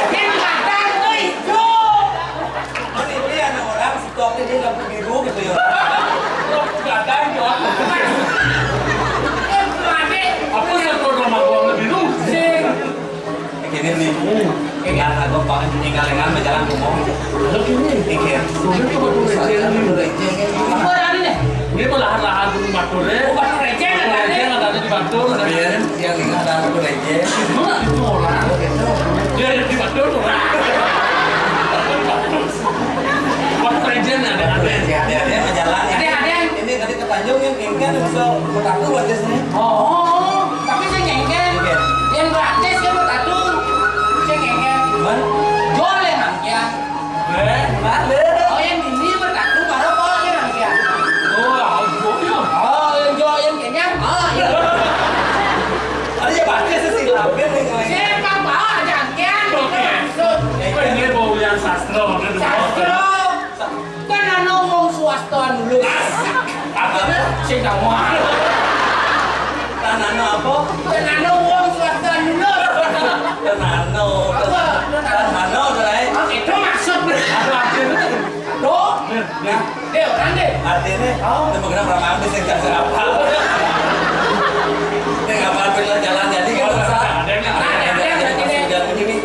Yang kadang tuh hijau. Ini ada orang stoknya dia lampu biru gitu ya. Lo gak ada John. Mane. Apa yang kau nama gua lebih lu? Sing. Gini nih. Ingat aku pakai tinggalan berjalan ngomong. Pikir. Apa tadi nih? Ini lahan-lahan gunung Batur deh. Batu receh nggak tadi? Receh nggak ada di Batur. Biarin yang ingat aku receh. Mana itu orang? Dia di Batur tuh. Batur receh ada. Dia berjalan. Ada. Ini tadi ke Tanjung yang ingin bisa bertatu buat sini. Oh, tapi saya ngengken. Yang gratis kan bertatu. Saya ngengken. Gimana? Jual yang nangkia. Mana? Oh, yang ini bertatu baru kok yang nangkia. Oh, aku ya. Oh, yang jual yang kenyang. Oh, iya. Ada ya pakai sesilapin nih kalau ini. Saya kan bawa jangkian. Oke. Kau ini bau yang sastra maksudnya. Sastro. Kan anu wong swasta dulu. Artinya Sing tawar. Tanano apa? Kan anu wong swasta dulu. Tanano. Tanano tuh Oh, itu maksud ada artinya. Aduh. Nah, Deh, orang deh. artinya itu bukan ramah habis yang kasih apa? Ini nggak apa-apa jalan jadi kan usah. ada yang Sudah begini.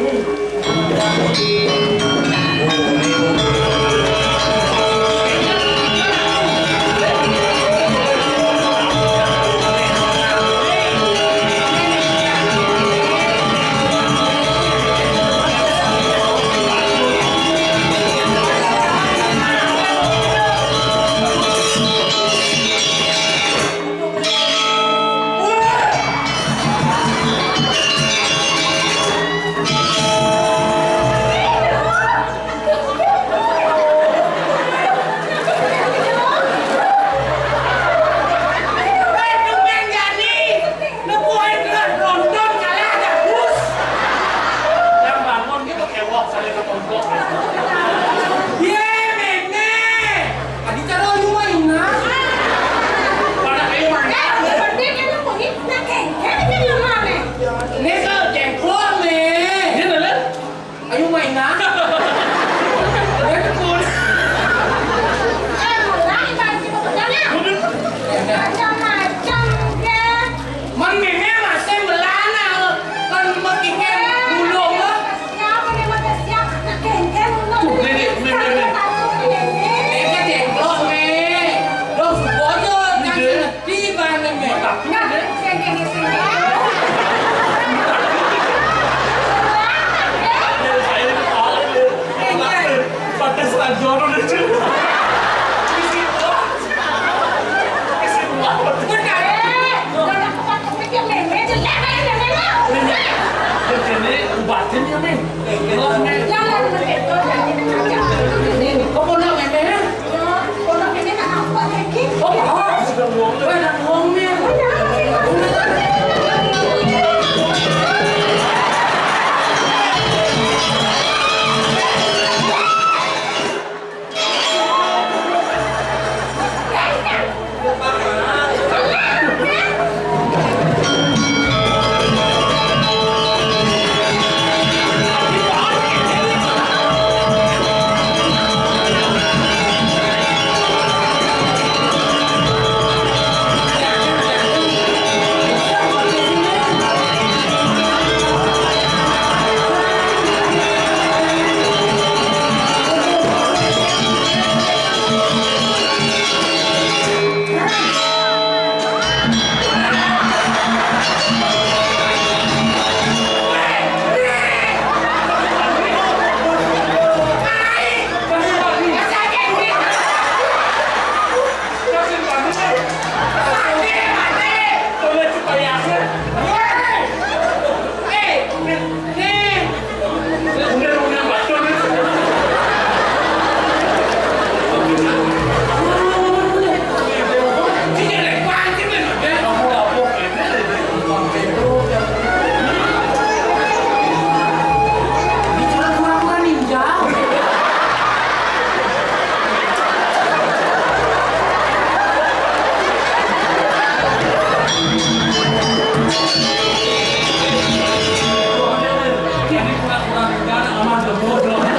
bodoh.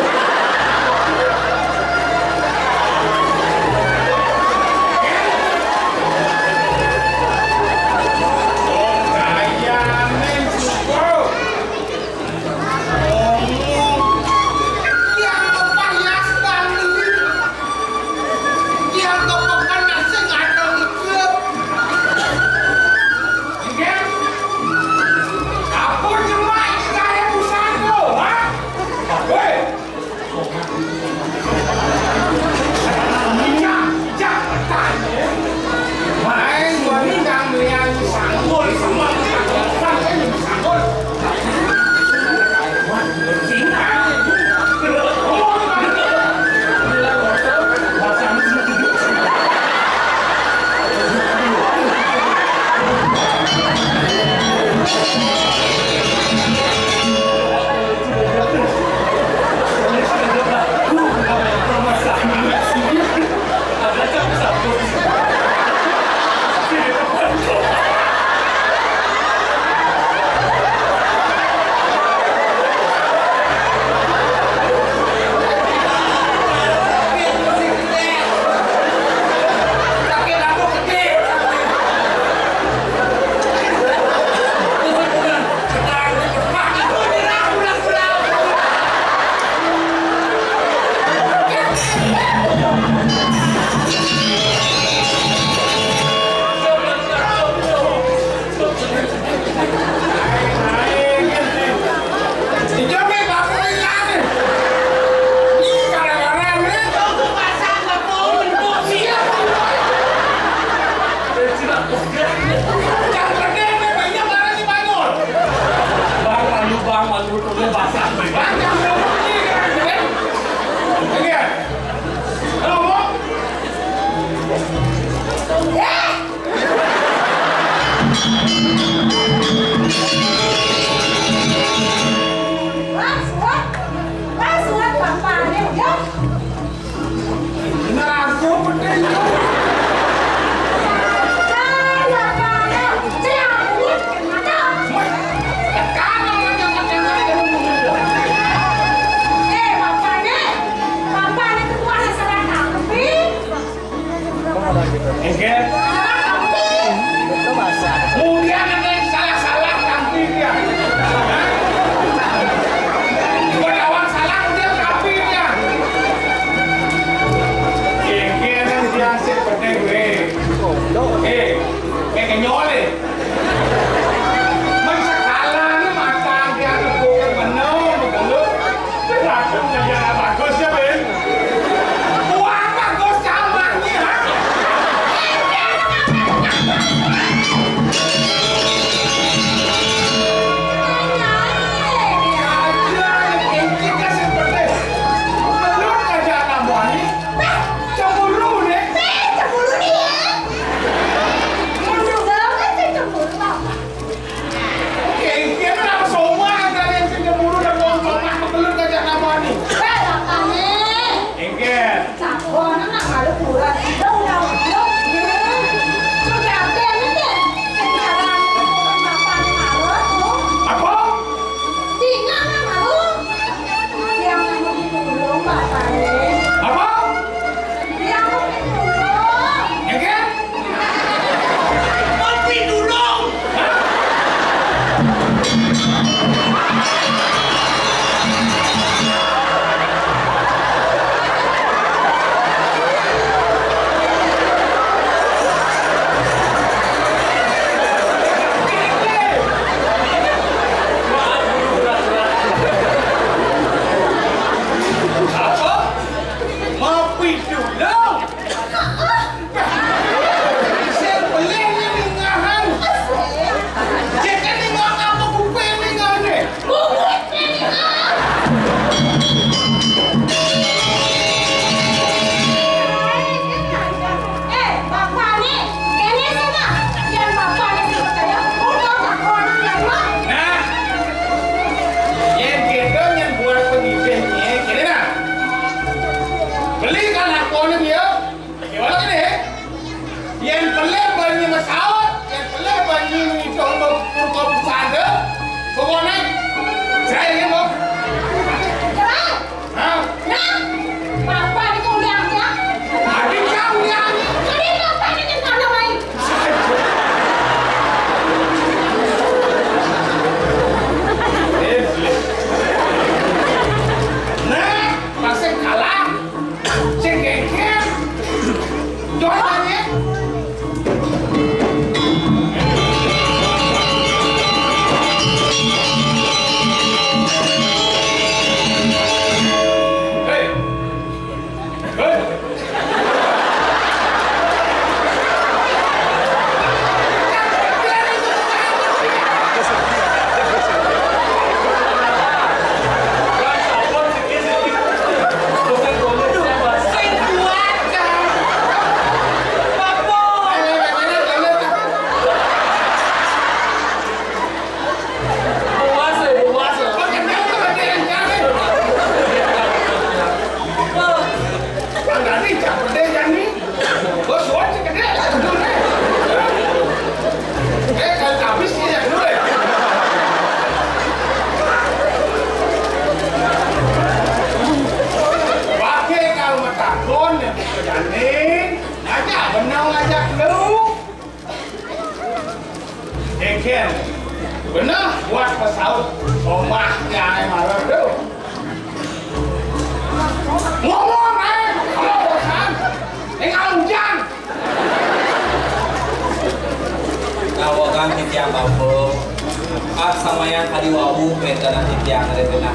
Lamayan kali wawu mentana titiang ada kena.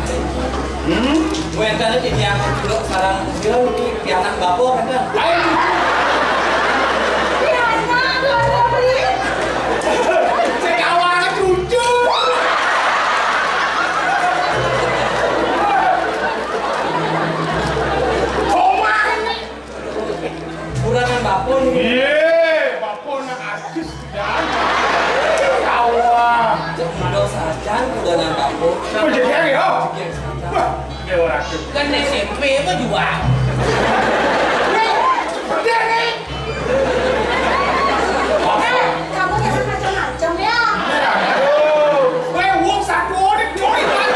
Mentana titiang dulu sekarang bilang di pianak bapo kan? Ayo. Sekawan cucu. Kurangan bapo nih. Iya, bapo nak artis dan kawan. Udah sajan kurangan bapo. Oh jadi hari oh. Dia orang tu. Kan SMP apa juga? Dia ni. Kamu jangan macam-macam ya. Aduh, gue uang satu ni joy kan.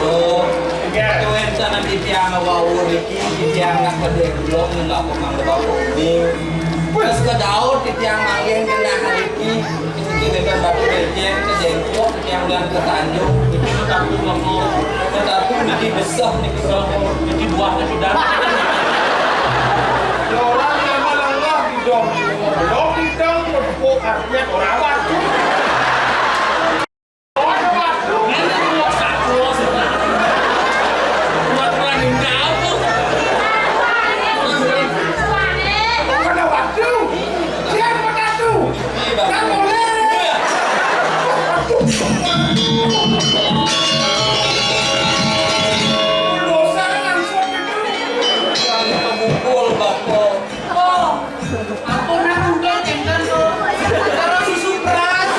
Oh, itu mentana titiang wawu Ricky titiang nak kedek belum nggak pemang bapo ini. Terus ke daun titiang manggen kena Ricky. Ini beban batu rejeng ke jengkok yang dan ke Tanjung. Itu takut lagi. Tetapi Niki besar Niki sono. Jadi buahnya sudah. Orang yang malah hidung, belum hidung berpuk artinya orang waktu. Orang waktu. Ini cuma satu sebenarnya. Buat berani jauh. Mana waktu? Siapa waktu? Kan boleh. Dosa kan suami itu. Pukul bapo. Oh, aku nak mungkin tinggal tu. Kalau si Supras.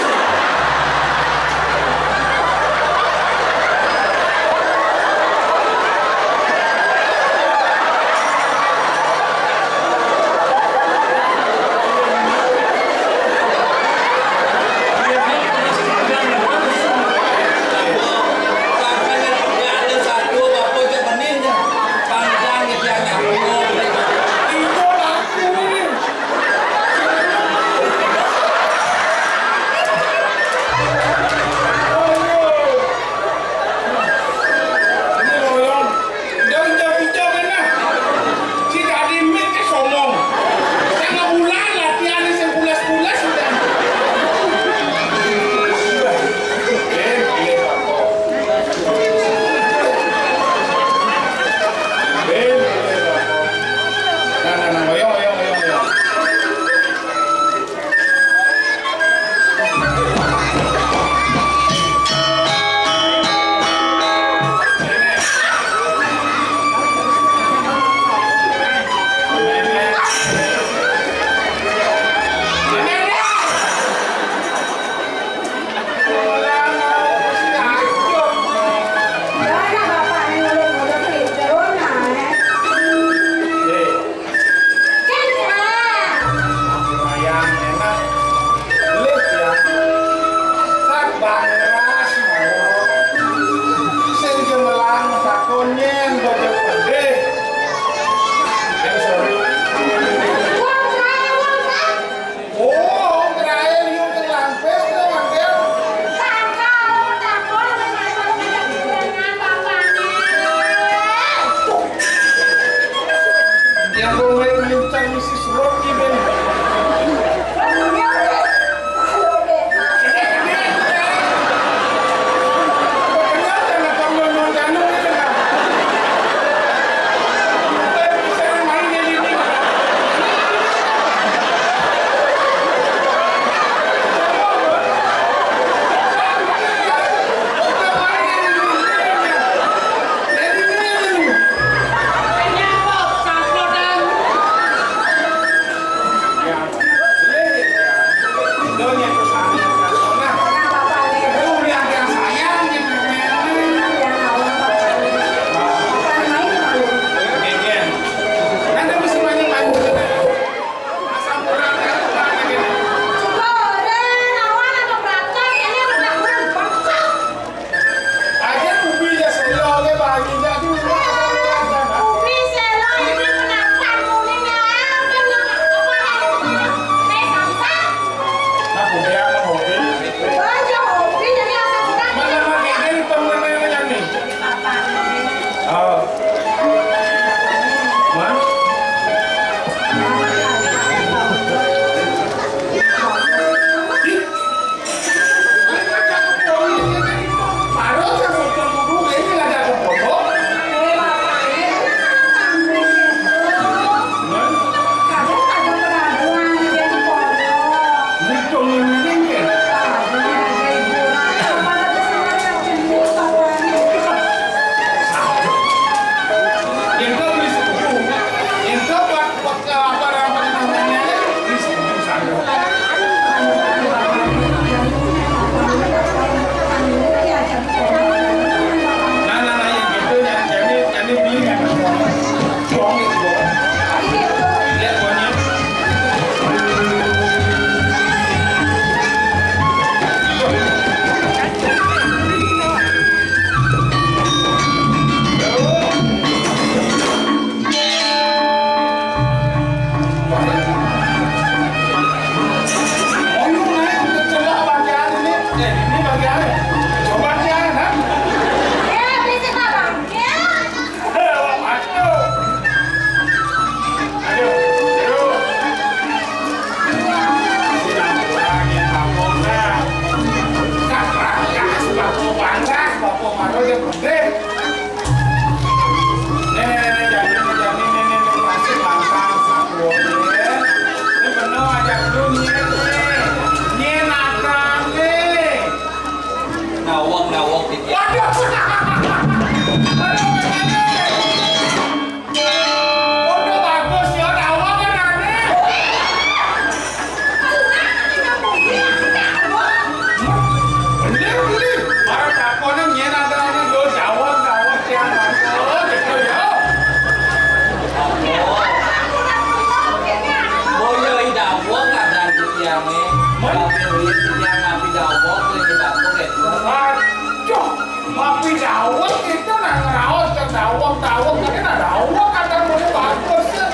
tiangnya tapi duit tiang ngapi jawab yang dibakuk itu Aduh, mapi dawet itu nak ngerawas ke dawet tadi nak dawet kata mulai bagus ya.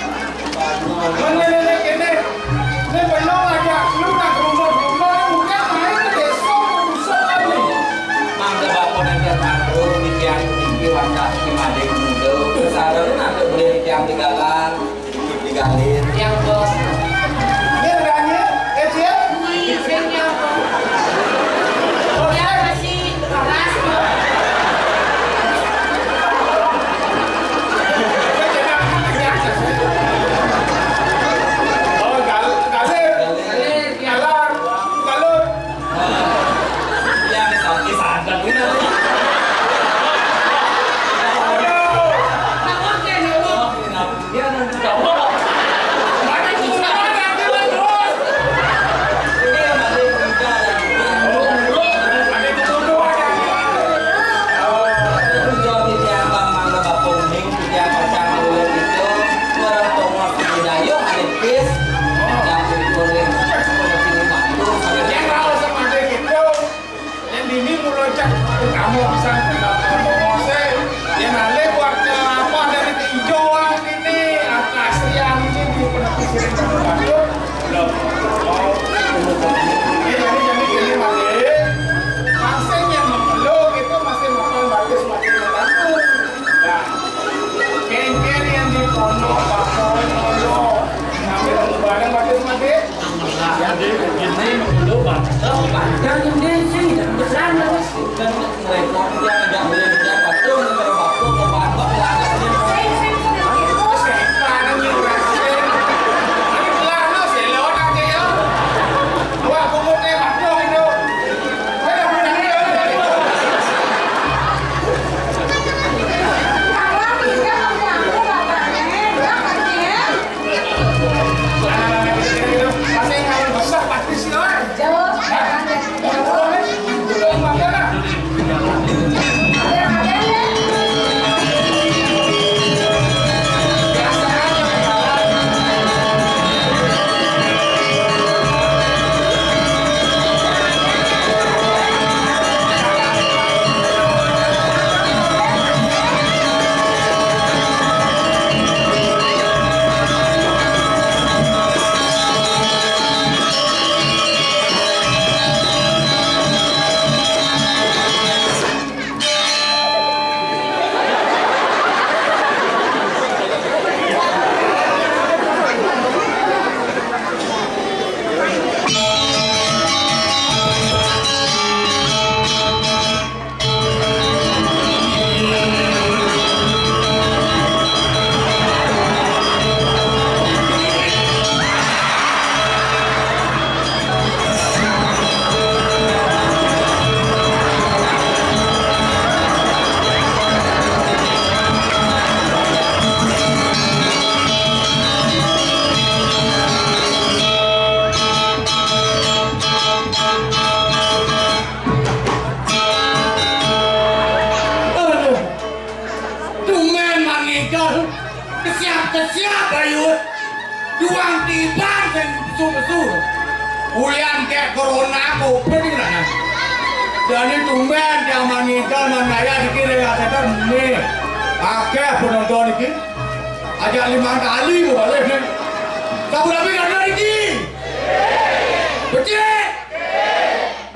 Ini belum aja, lu nak rumah mungkin main ke desa bisa kali. mangga bakul yang terbangun di tiang tinggi wadah di mading muda kesadaran nanti boleh di tiang digalan digalin Yang bos. Ini reganya, Cia? Isinya apa? Ya masih keras. Oh, galer, galur. yang sakit sadar ini Kamu kenapa? dia nanti jawab Ada kurang nanti terus. ini yang ada juga Ada ketuduh ada. terus jawab di tiang bang mangga bakul ning di tiang kacang luar itu orang tua di dayo ada bis yang digoreng pilih mantu Yang tahu sama dia gitu, yang dini meloncat kamu bisa ngomongnya, yang nale buat apa dari kehijauan ini, asrian ini di penepis sering kamu bantu, belum. Oh, ini jadi gini mati, masing yang memeluk itu masih makan bagus makin bantu. Nah, ken yang di pondok bakal pondok, ngambil barang bagus mati. jadi begini dulu bang Jangan dia sih, jangan besar lah. kan mereka dia nggak boleh dia patung kalau patung ke bapak langgasnya Sekarang yang rasain, ini pelana sih lewat aja ya. Wah, kumutnya bakdo itu. Saya udah bilang Kalau bisa mengganggu bapaknya, bilang aja. anak-anak gitu masih kalau besar pasti sih orang. Jawab, jangan deh. Jawab. Belum mana? Ada ya. Biasa aja. Tumen mangigal, kesiap ayut, juang tiban dan besul-besul. Ulian kayak corona covid ini lah. Dan itu tumen yang mangigal manaya dikira katakan nih, akeh penonton ini, ajak 5 kali boleh nih. Kamu lebih karena ini, betul?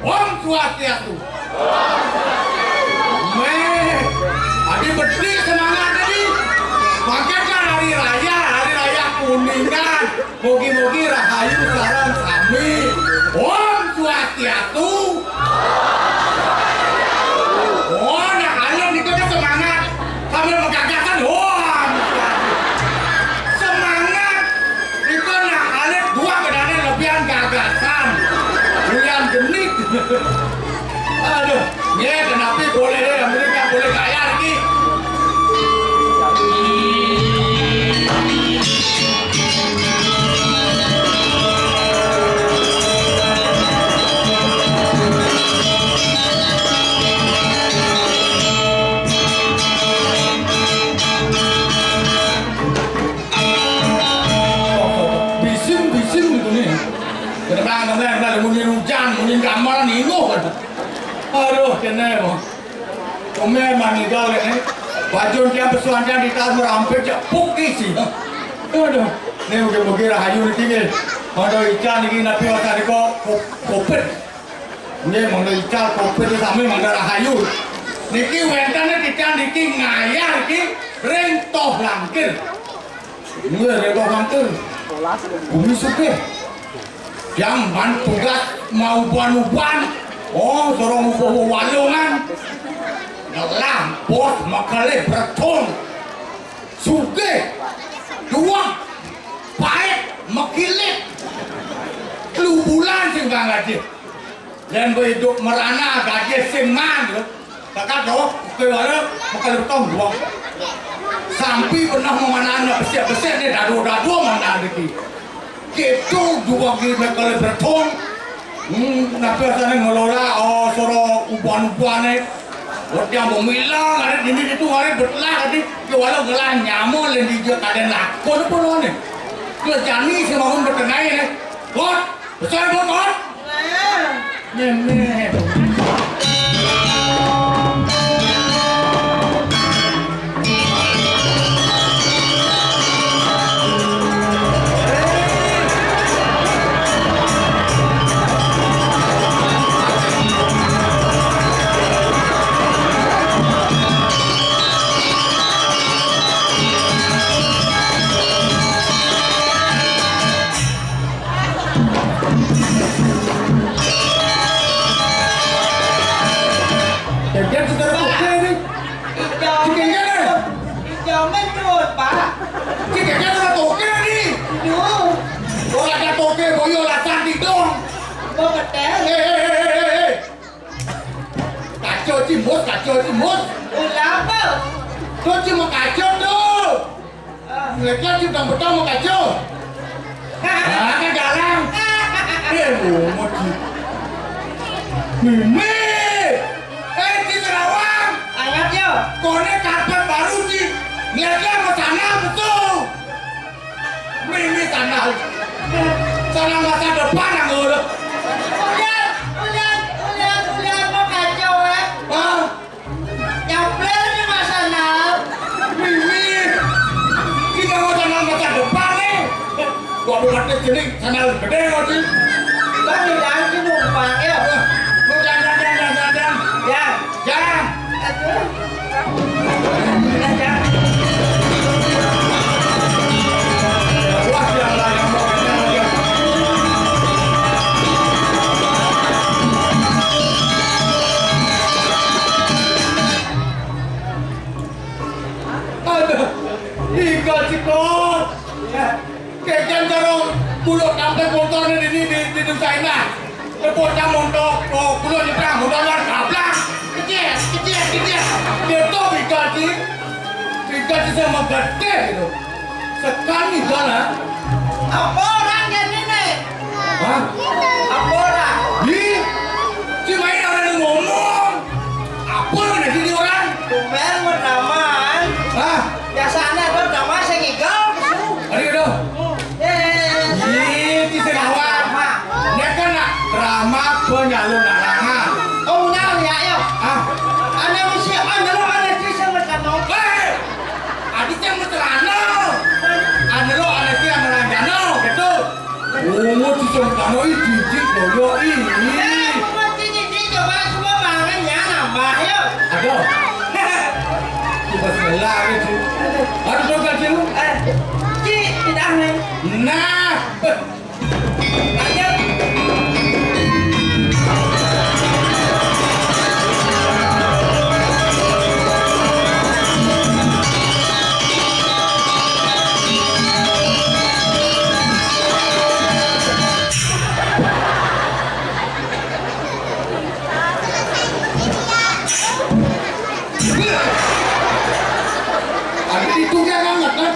Om Swastiastu. Adi betul semangat tadi. Makanya hari raya kuningan. Mogi-mogi rahayu sarang sami. Om Swastiastu. Oh, nah kalian itu kan semangat. Sambil menggagakan Om. Semangat. Itu nah kalian dua bedanya lebihan gagasan. Bulan genit. Aduh, ya kenapa boleh deh, mereka boleh kaya lagi. kemarin ada muncul hujan, muncul gambar ninguh kan. Aduh, kena mo. Kome mani gal ni. Baju dia pesuan dia di tas hampir cepuk isi. Aduh, ni mungkin rahayu ni tinggal. Ada ikan ni napi wasa ni ko kopet. Ni mana ikan kopet ni sampai mana rahayu. Niki wentan ni ikan niki ngayar niki rentoh langkir. Ni rentoh langkir. Bumi suke. Yang ban tugas mau uban-uban. Oh, sorong ubo walungan. Ngelam bos makale berton. Suke. Dua. Paek makilit. Lu bulan sing bang gaji. Dan hidup merana gaji seman. Takkan doh ke mana makale berton dua. Sampai pernah memanana besar-besar ni dadu-dadu mana lagi. Gitu dua kali kalau berton, napi asalnya ngelola, oh soro uban-uban ni, dia mau milang, ada ini itu hari bertelah tadi, kewalau gelah nyamuk lendi je kaden lakon pun ni, kelajani semakin bertenai ni, bot, besar bot, ni. Kacau timut. Kenapa? Kau cuma kacau tu. Mereka cuma betul mau kacau. Kan jalan. Mati. Mimi. Di Sarawak. Ayat yo. Kau ni karpet baru sih. Mereka mau sana betul. Mimi sana. Sana masa depan yang urut. Ulian mau kacau eh. Nyamper ni masana. Mimi, kita mau sana masa depan ni. Gua buat di sini sana gede lagi. Kau ni dah numpang ya. Jangan. Ya. Jangan. Wah, yang lain yang mau kena. Aduh, ikan cikot. Kekan jarong mulut sampai motor ni di China. Lepotnya montok, oh mulut nyebrang, motor luar kablang. Kecil. Dia tu ikan sama gede itu. Sekali jalan. Apa orang yang ini? Hah? Apa orang? Si main orang yang ngomong. Apa yang ada di orang? Tumben mau drama. Hah? Biasanya tu drama saya ngigau. Ada gitu? Di Sarawak. Dia kan nak drama penyalur larangan. Oh, nak ya yo. Ah, Anda mesti anda kisah macam tu. hei, adik yang bercelana. Anda si yang meranjana, gitu. Oh, si Sentano ini jijik loyo ini. Coba semua barang yang nambah yo. Ada. Coba sebelah gitu. Ada dogan sih lu? Tidak ni. Nah. Ayo. Ada itu dia banget kan?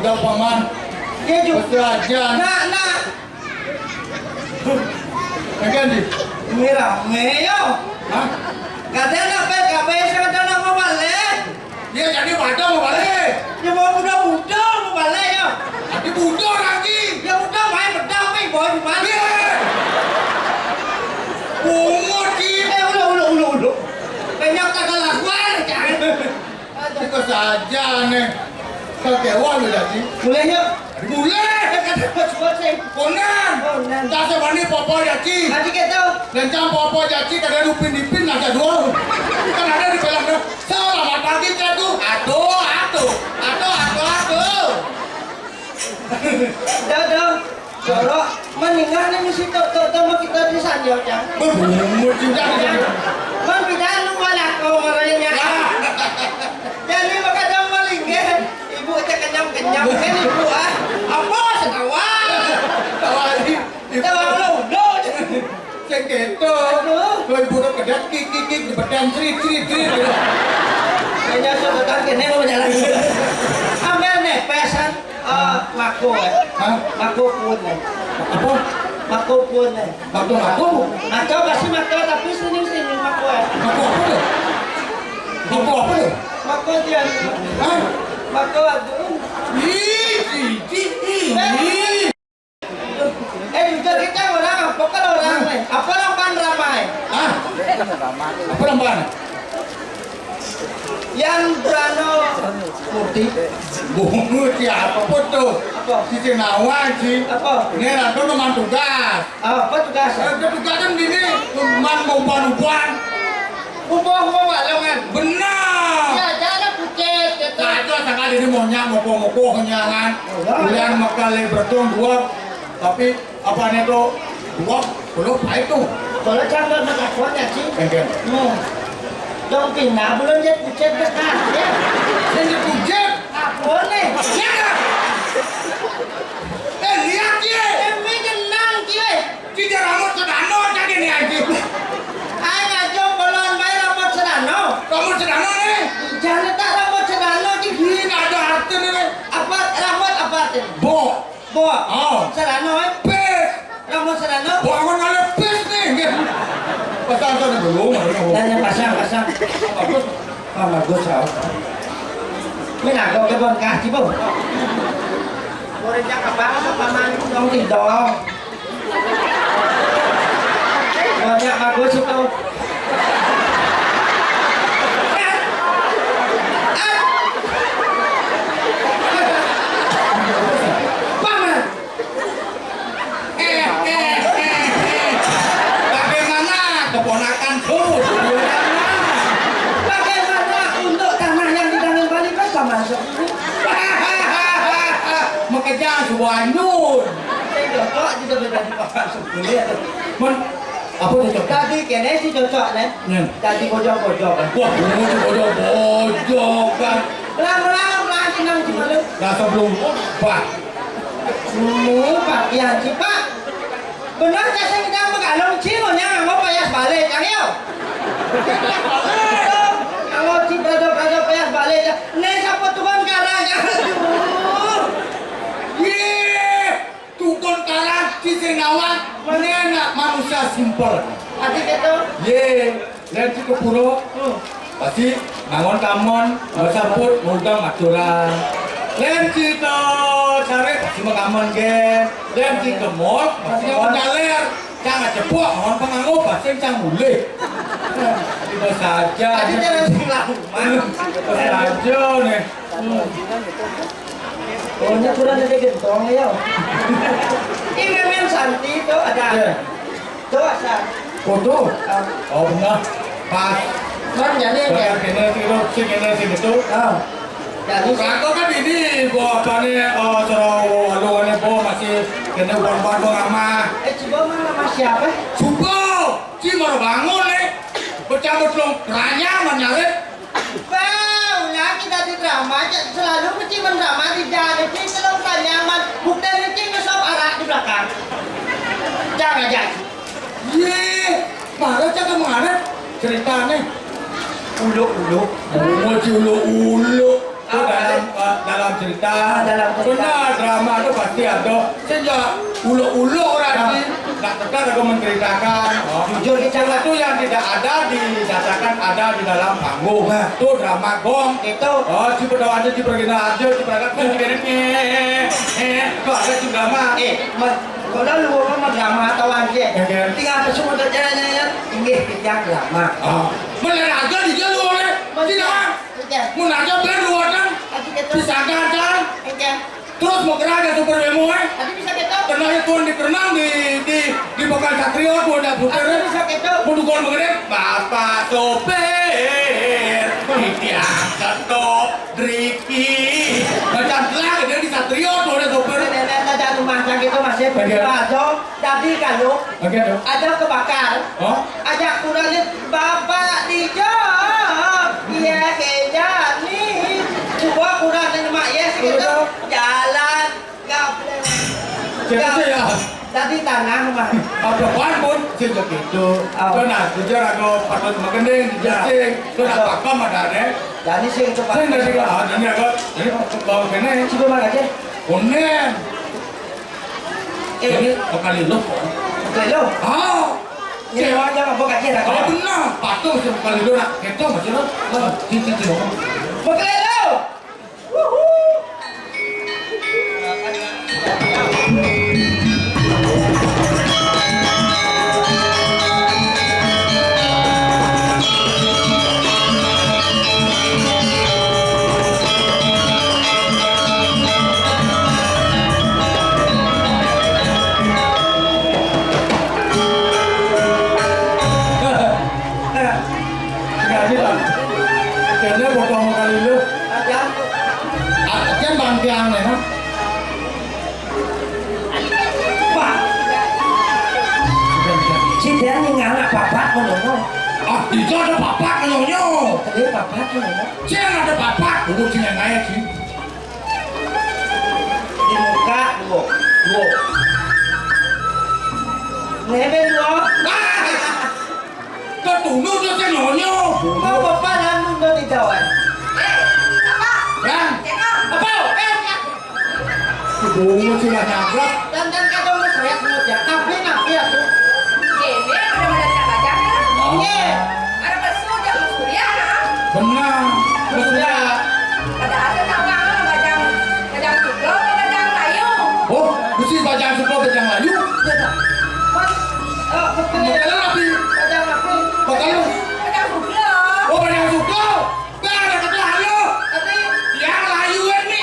juga paman. Dia juga. Pelajaran. Nak. Kan di? Rame yo. Hah? Katanya PKB sekarang mau balik. Dia jadi pada mau balik. Dia mau muda mau balik yo. Tapi butuh lagi. Dia muda main pedang main boy di mana? Umur di. Ulu. Banyak tak kelakuan jangan. Itu saja nih. Kekewan lu jadi. Mulai yuk. Mulai. Kata buat saya. Konan. Tak sebani popo jadi. Nanti kita. Lencang popo jadi kada lupin-lipin aja dua. Kan ada di film tu. Selamat pagi tu. Aduh. Dah. Jorok. Meninggal ni mesti temu kita di sana jangan. Umur juga ni. Man pindah lu malah kau marahnya. Jadi maka jam maling ke. Ibu aja kenyam kan ibu ah. Apa sedawa? Tawari. Kita baru lo. Seketo. Kau ibu dah kedat kik di badan tri. Kayaknya sudah kene lo jalan. Ambil nih pesan mako Hah? mako pun nih. Apa? Mako pun nih. Mako. Mako kasih mako tapi sini mako Mako apa tu? Mako apa tu? Mako dia. Hah? Mako aduh. Jujur kita orang apa kan orang nih? Apa orang pan ramai? Hah? Apa lamban? Yang Brano Putih. Bungu siapa tu? Apa? Si Nawan si. Apa? Ni lah tu teman tugas. Apa tugas? Tugas kan gini, teman umpan. Ubah walongan. Benar. Ya jangan pucet kita. Kacau sekali ini maunya ngopo kenyangan. Kuliah makale bertung dua, tapi apa ni tu dua belum baik tu. Kalau jangan nak kuatnya sih. Kan? Dong pindah belum dia pucet dekat ya. Ini pujet. Apa nih? Ya. Lihat dia. Demi jenang kiai. Tidak rambut sedano jadi ni aja. Ai ngajo belon bae rambut sedano. Rambut sedano ni. Jangan tak rambut sedano ki. Ini ada arti ni. Apa rambut apa artinya? Bo. Oh. Sedano Pes. rambut sedano. Bo akan ada pes ni. Pasang tu belum. Tanya pasang. Bagus. Bagus sao. Mới nào có cái con cá chứ không? Cô đây chắc là ba mang không thì đỏ. Rồi nhạc bà cô xin đâu? Bagaimana keponakan tu? Bagaimana untuk tanah yang di tangan Bali kan sama seperti Mengejar sebuah nyun. saya cocok juga beda di bapak sebenarnya. Men, apa tu cakap? Tadi kene sih cocok nih. Tadi bojok-bojok. Wah, bunyi bojok kan. Lang senang cuma lu. Dah sebelum pak. Pakaian sih Pak. Benar saya sedang mengalung cilonya nggak payah balik kan yo. Kalau cibrado payah balik. Nih siapa tukang karangnya? Tukun karang si Sinawan menenak manusia simpel. Adik itu. Lihat si kepuro. Pasti ngangon-kamon, bersambut, ngundang aturan. Lihat si to cari pasti mengamon gen. Lihat si kemot, pasti nyaler. Jangan cepuk, mohon penganggup, pasti cang mulai. Itu saja. Adik jangan silang. Saja nih. Ohnya kurang ada gentong ya. Ini memang santi itu ada. Itu asal. Foto? Oh benar. Pas. Man jadi Bayar kena sini tu. Jadi Kakak kan ini bawa apa ni? Serau haluan ni bawa masih kena buat ramah. coba mana mas siapa? Cuba, si baru bangun ni. Bercabut long keranya menyalit. Wow, ya kita di drama selalu mesti mendrama di jalan ini selalu tak nyaman. Bukti ini ngesop arak di belakang. Jangan jadi. Mana cakap mana? Cerita ni. Ulu. Mau ulu. Itu dalam cerita. Dalam cerita. Benar, drama itu pasti ada. Sejak ulu-ulu orang sih nggak tekan aku menceritakan. Jujur kita Itu yang tidak ada didasarkan ada di dalam panggung. Itu drama gong. itu. Oh, si berdoa aja, si bergina aja, si berangkat, si keren, itu ada si drama. Kalau lu mau drama atau aja, tinggal semua terjadi ini kita drama. Bener aja di jalur oleh, tidak. Mau aja bener luar kan, bisa kan? Terus mau kerja super memo Pernah itu dikenang di Pekan Satrio tuh ada puter. Mau dukung mengenai Bapak sopir, diangkat top, Driki. Macam lah dia di Satrio tuh ada sopir. Ada rumah sakit itu masih berdoa. Jadi kalau ada kebakar, ada kurangnya bapak di job, dia kerja nih. Coba kurangnya mak ya segitu jalan gaple. Ya. Tadi tanah mah. Apaan pun sejak itu. Karena sejarah aku patut mengending, jasing, sudah pakam ada deh. Jadi sih itu Saya nggak sih lah, ini agak ini bawa kene. coba mana aja. Onen. Ini kali lu. Oke lo. Ini aja mah bukan kira. Kalau benar, patut sekali lu nak keto macam lu. Cici lo. Oke lo. Jadi lah. Kene potong kali lu. Ada. Kan bangkiang nih, ha? Pak. Si dia ni nganak bapak menunggu. Itu ada bapak nyonya. Tadi bapak menunggu. Jangan ada bapak. Dulu sih yang ngaya sih. Di muka dua. Nebe dua. Kau tunggu tu si nyonya. Mau bapak dan nunggu di jawan. Yang apa? Tunggu sih lah nyabrak. Dan kadang lu saya kerja. Tapi nanti aku. Ye. Benar. Maksudnya. Oh, mesti bajang suka bajang layu. Makalah api. Makalah. Oh, bajang suka. Dah ada kata layu. Yang layu ni.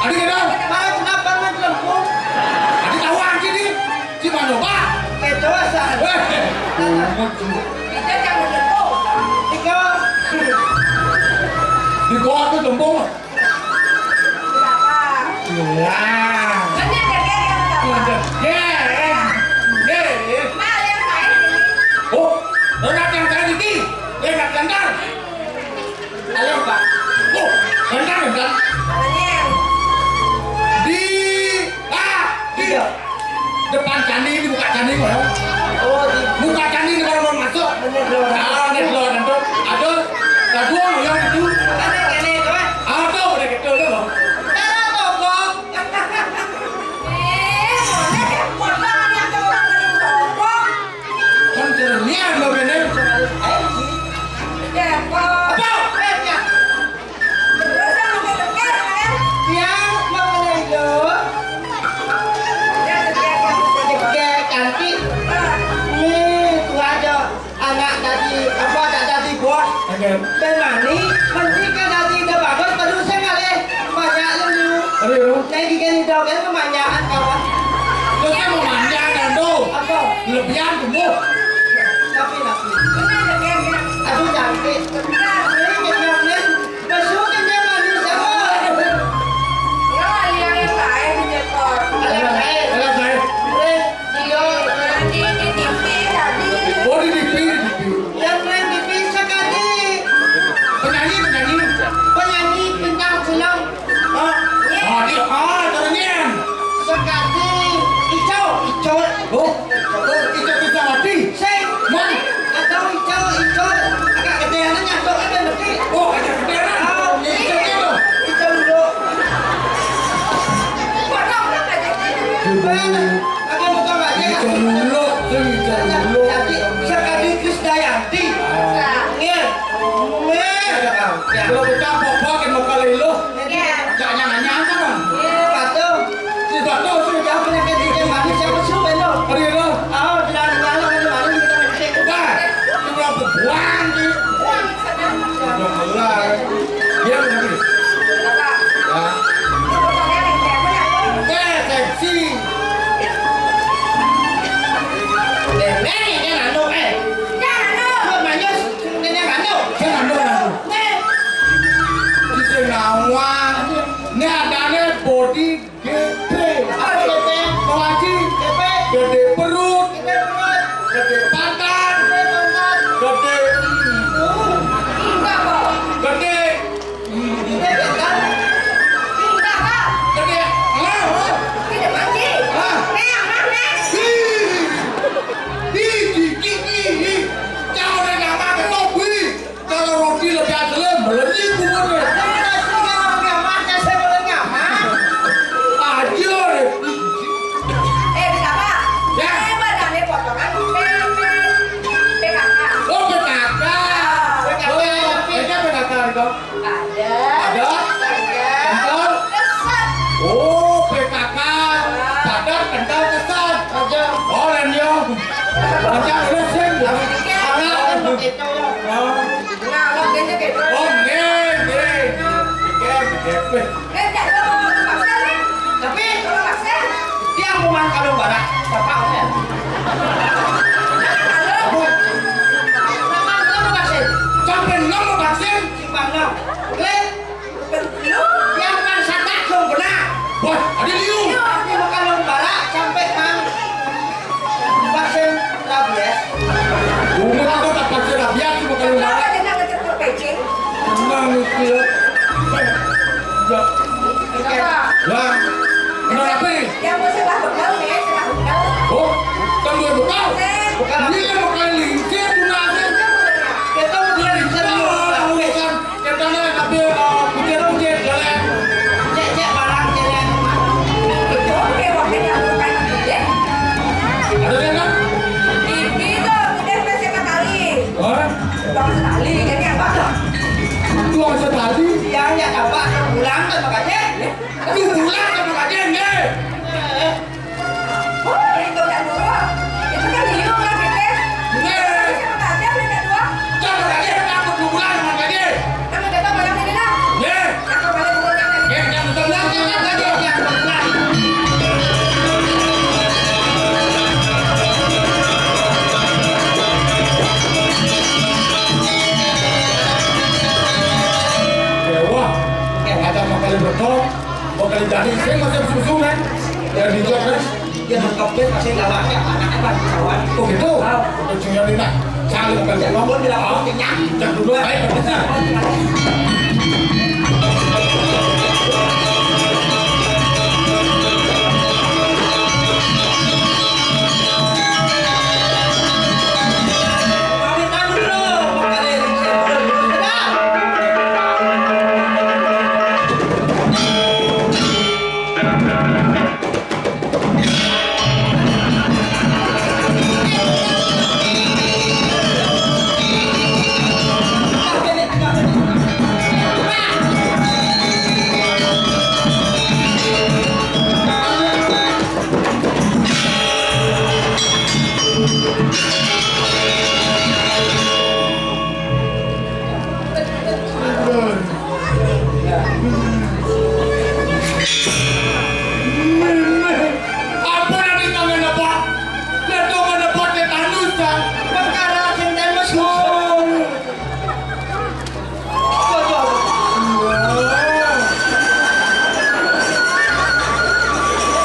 Adik ada. Adik tahu aja ni. Si mana pak? Di bawah tu tembong. Oh, renat yang saya di. Renat landar. Oh, landar. Di depan candi, di buka candi mana? Buka candi ni kalau mau masuk. Net lo nanti ada dua yang itu. Ada boleh gitu loh. Konsernya lo bener. Terus mau manja dan tu lebihan tumbuh. Aduh cantik. Ini kenyangnya. Besok kenyang lagi sama. Alam saya. Dia. Oh di TV. Yang main TV sekali. Penyanyi. Ada. Ada? Kental? Kesat. Oh, PKK. Padat, kental, kesat. Oh, Renyo. Macam racing. Anak kan begitu. Nah, lo kayaknya gitu. Oh, nih. Dikit. Enggak mau maksa nih. Tapi Kalau maksa, dia kuman kalau barak bapaknya. kalau Sama kamu vaksin. Sampai nggak mau vaksin? Simpang no. Klik. lu Yang kan satak belum benar. Wah, ada liu. Tapi kalau barak sampai mang vaksin rabies. Umur aku tak vaksin rabies cuma kalau kenapa marah. dia nggak cepat pecing? Senang mikir. Ya, Kenapa? lah. Kenapa nih? Yang mau selah bekal nih, selah bekal. Oh, tambah bekal. Bukan. Ini kan bekal lincir tunasnya. Kita mau dia di Bukan. Katanya tapi puncet jalan. cek barang jalan. Oke, waktu yang bukan dia. Ada kan? Ini tuh udah berapa kali? Hah? Bang sekali, jadi apa? Dua tadi. Yang ya dapat pulang kan makanya. Lu pulang ke makanya nih. Oh, itu udah dulu. Itu kan hiu lah, gitu. Nih. Siapa aja mereka dua? Jangan lagi takut lu pulang makanya. Kamu datang malam ini lah. Nih. Aku balik pulang ini. Jangan tenang lagi yang pulang. Wah, ada makali betul, makali dari saya masih susu kan, yang dijual kan, Dia mengkopit masih galaknya anaknya kan kawan. oh gitu, ujungnya ini nak, saling makali betul, Pun bilang kenyang. jangan dulu, baik betul. Pamit dulu. Makanya saya belum sudah. Apa yang ditangan apa? Leto mana buat tetanus kan? Perkara sing temes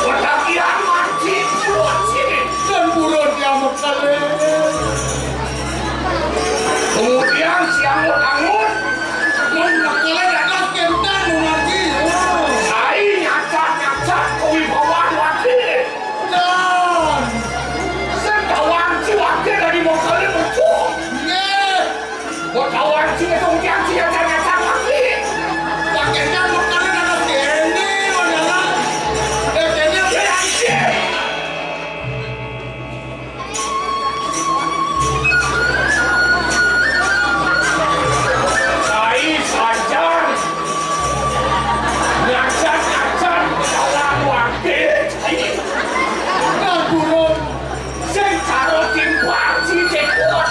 Watakian mati buat sini. Dan buron dia makali. Kemudian si anggur-anggur Makali atas kentan lagi. saya nyacak kewibawaan wakil. Dan, Setawan si wakil dari Mokali muncul. nih, Wartawan si kemudian si yang nyacak wakil. pakainya makali atas kene, mana lah? Kene Jadi saya saja nyacak dalam wakil. dan buron. Sing karo timbang si cekut.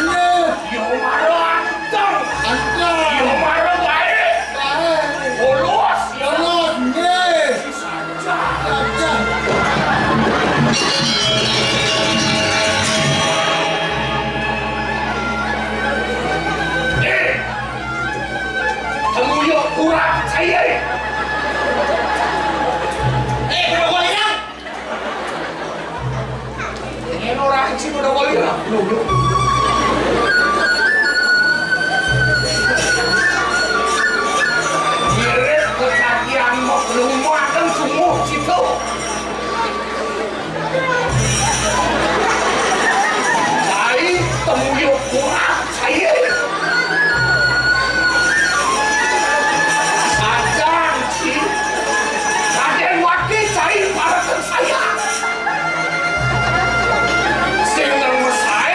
Nih, Yo maro anteng. anda. Yo maro baik. Baik. Polos. Yo Tolong, nih. saja. Saja. Temuyuk kurang saya. Berogoliran. Ini orang si berogoliran. Mirip kejadian mau rumah dan sumuh situ. Saya temuyuk kurang saya. Sajang si Raden Wakil cari para saya. Sing nang mesai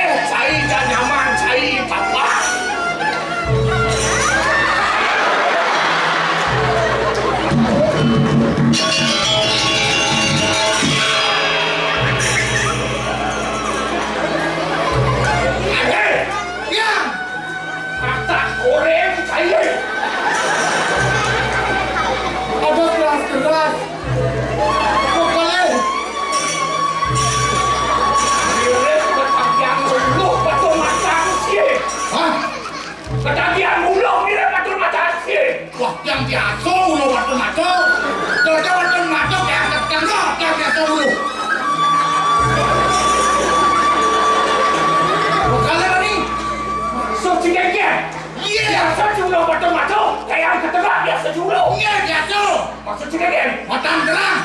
julung. Iya jatuh. Maksud Cikegen. Matan gerang.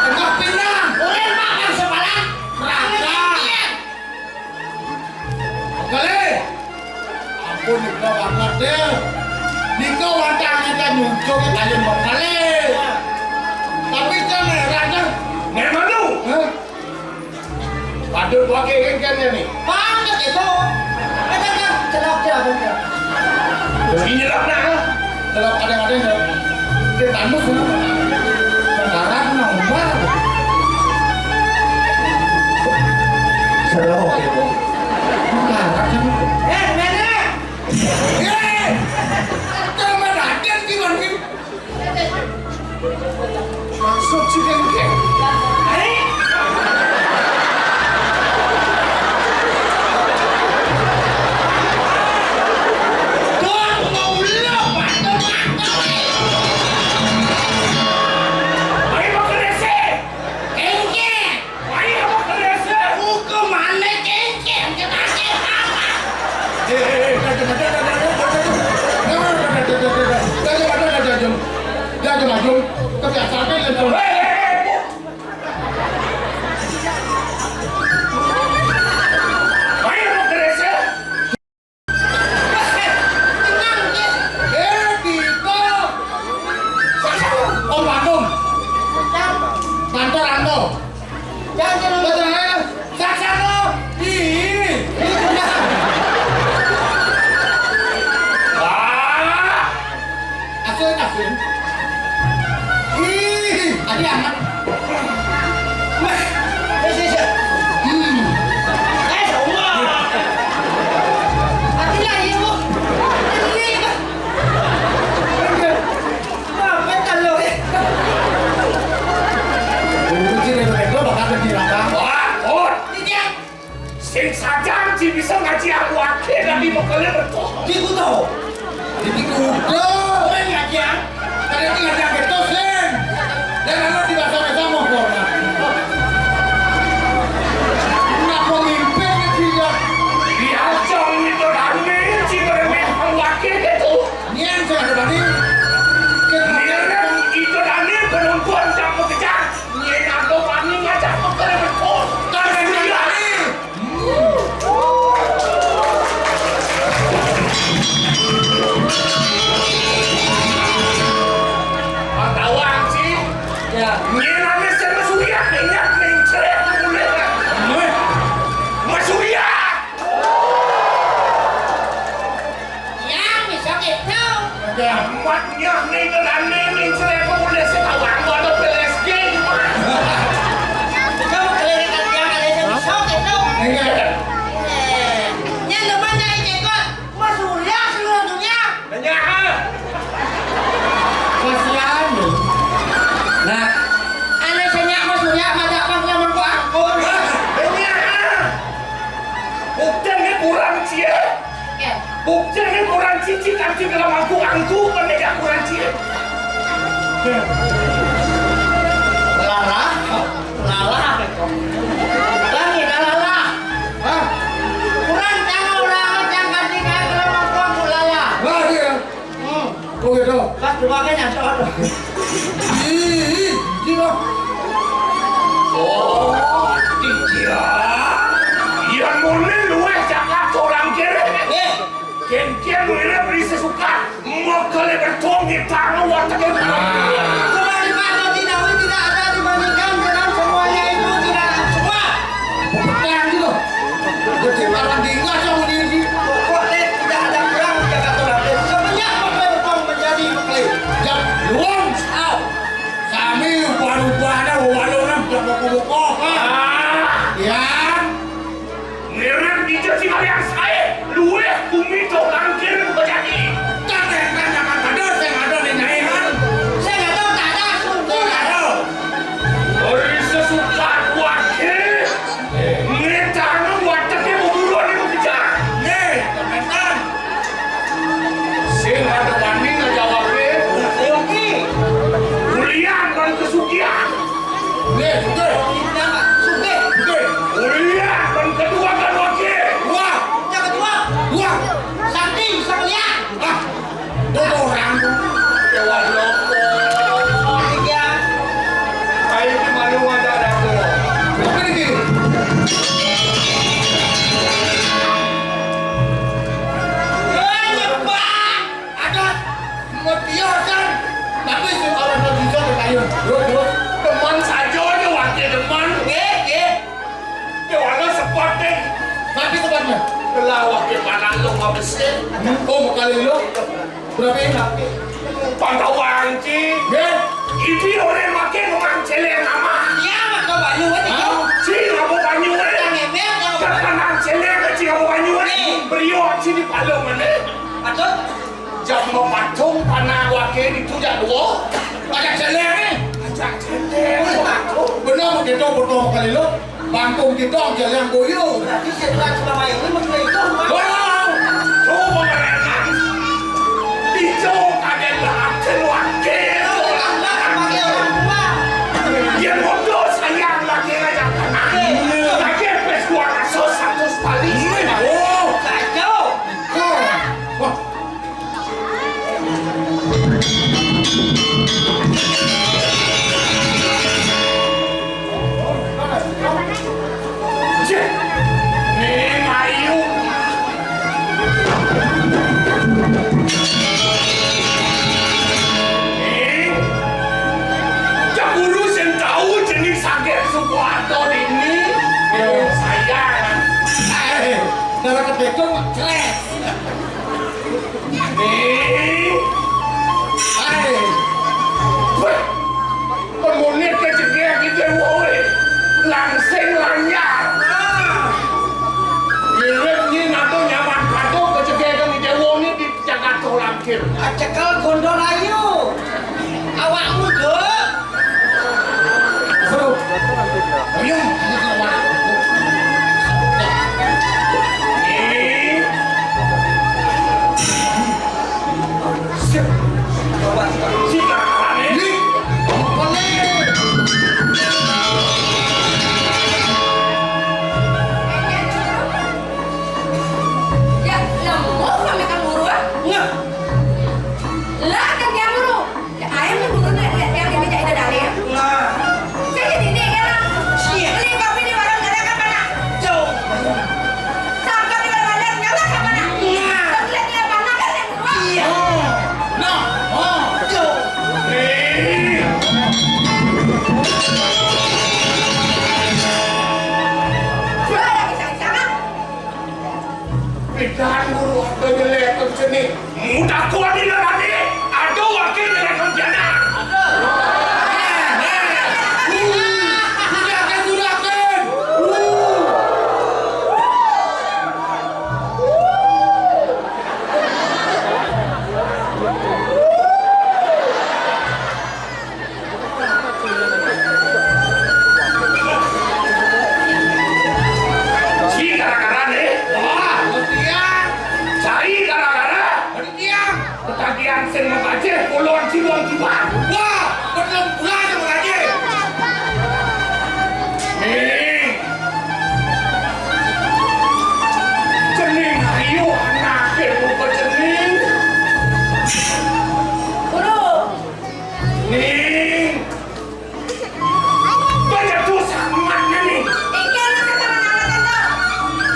Tengah pinang. Ulen makan sebalang. Raja. Kali. Ampun Niko banget deh. Niko wantangnya dan nyucuk kalian kali. Tapi kan raja. Memanu. Waduh gua kengeng kan ya nih. Banget itu. Kan celok-celok. Ini lah nak. Kalau kadang-kadang ya, dia tanduk kan. Sekarang nomor. Saya oke bu. Sekarang kan. Nenek. Kalau merhatiin gimana sih? Masuk sih kengeng. Ayo mau kerese. Kengkeng. Ayo mau kerese. Hukumannya kengkeng. Kengkeng apa? Ayo mau kerese. Tenang, Kek. Jangan Ah. Adi amat. Semua. Adi lah ibu. Ini. Apa kalau Wah, oh. tidak Sing sajang ci bisa ngaji aku akhir lagi mau kalian bertoh. dikutuk? Orang ngajak. Diajong itu rame ci beremeh aku akhir gitu. Nyenem itu rame perempuan kamu kejar. Nyen aku panik ngajak mau kalian bertoh. Kalian bilang. Pantauan sih. Ya. Nyename saya masuria minyak mencret mulai. Masuria. Ya, bisa gitu. Amatnya nih kelane mencret mulai setawang ada PSG gimana? Kamu kelirikan yang ada yang bisa gitu. Nya namanya ikut Mas Surya seluruh dunia. Nanya. Nah, aneh senyak Mas Surya mata panggil menku angkut. Nanya. Buktinya kurang cie. Ya. Buktinya kurang cici kanci dalam angku penega kurang cie. Lala. Lagi lala. Kurang jangan orang jangan tinggal kalau mampu lala. Oh gitu. Pas dua kan nyantol. Oh, iya. Yang boleh luwe Jakarta orang kere. Ken luwe beri sesuka. Mau kalian bertong di tangan wataknya. Kembali pada tidak ada dibandingkan dengan semuanya itu tidak semua. Pertanyaan gitu. Jadi malam tinggal sama diri. Pokoknya tidak ada kurang Jakarta. Semenjak Mekle berkembang menjadi Mekle. Jam luang. palung apa sih? Oh, kali lu. Berapa enak? Pantauan ci. Gen. Ibi orang makin orang celeng nama. Iya, maka banyu aja. Ci kamu banyu Yang ngemel yang Jangan celeng ci kamu banyu Brio ci di palung mana? patut. Jam mematung panah wakil itu jak dua. Ajak celeng ni. Ajak celeng mematung. Benar kita potong kali lu. Bangkong kita celeng goyo. Tapi setelah selama ini mengenai itu. Wow, coba mereka. Itu adalah wakil. Pakai orang tua. Dia bodoh sayang lagi aja kena. Lagi pes dua kasus satu sekali. Oh, Kacau. wah. Cik, Neng Ayu. Neng, jak urus yang tahu jenis sakit Sukoharto ini. Sayang. Eh, cara ketekong celes. Neng. Eh, Weh, pemunit kejadian kita woy, langsing lanyar. Miripnya nato nyaman kato kejadian kita woy di Jakarta Langkir. Cekel gondol ayu. Awakmu dok. seru. Ayo, Sip, si kakaknya. ini. Ya, lemot kami kan buru ah. Ngah. Lah kan dia buru. Ya, ayam ni buru ni yang dia bijak itu dari ya. Nah. Saya jadi ni kan. Siap. Beli kopi di warung ada kan mana? Jauh. Sangka di warung nyala kan mana? Iya. Lihat dia mana kan yang buru. Iya. Nah, oh. Jauh. Sudah ada kisah-kisah. Pikiran guru ada jelek macam ni. Mudah kuat ni nanti. Ada wakil jelek macam ni. Si gara-gara ni. Wah, Ketiang, cari gara-gara. ketiang. Ketagihan sen mengaji, puluhan ciluan kibar. Wah, belum pulang sama lagi. Nih, cening ayu anak lupa cening. Buru. Nih, banyak dosa emaknya nih. Ikan lu kata mana kan tu?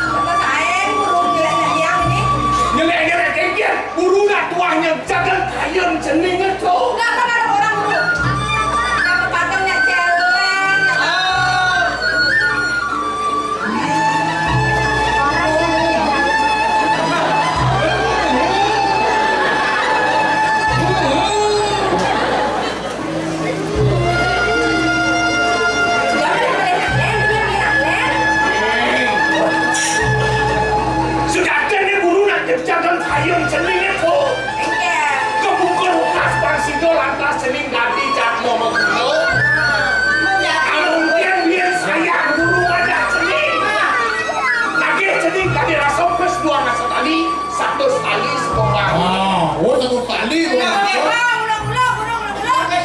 Kata saya buru jelek yang ini. Nyelek-nyelek kayak buru lah tuahnya jangan kayam cening itu. Enggak kan ada orang buru. Dapat patungnya celeng. Sudah ada nih buru nanti jangan kayam cening itu. Kebukul hukas parsido lantas cening ganti jatuh mengulo. Mungkin biar sayang buru ada cening. Lagi cening kali rasa pes dua nasa tali, satu sekali sekolah. Ah, oh satu kali.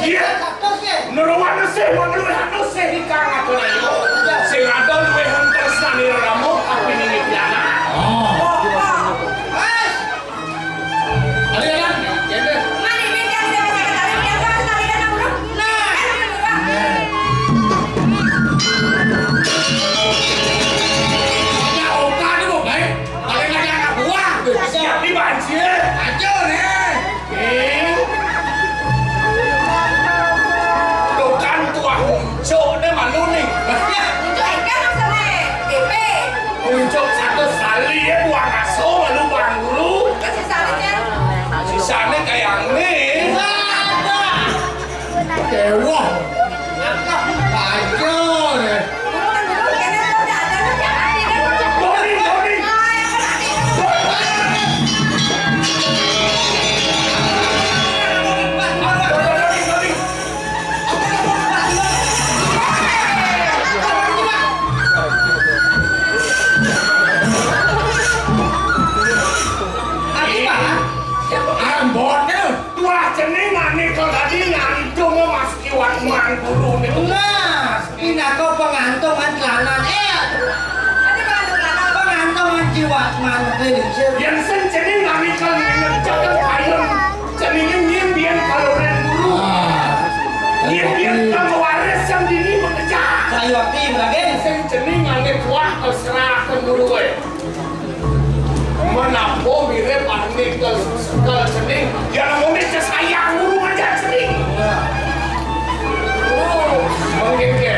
Iya. Neruan sih, mengeluh sih di kang atau nayo. Sing ada luwe huntes nani ramu tapi ini piana. Ah, ada. Jadi, ada oka ni bu, baik. Kalian lagi anak buah. Siap di banjir. Aja nih. Bukan tuah muncul deh malu nih. Muncul satu sekali ya buang aso malu buang mana teh sih? Yang sen cening kami kalau mengerjakan payung, ceningnya nyimbian kalau ren dulu. Nyimbian kamu waris yang dini bekerja. Saya waktu lagi. Sen cening angin kuah keserahkan dulu Menapo mirip angin ke cening, yang mau minta sayang dulu aja cening. Mungkin ke.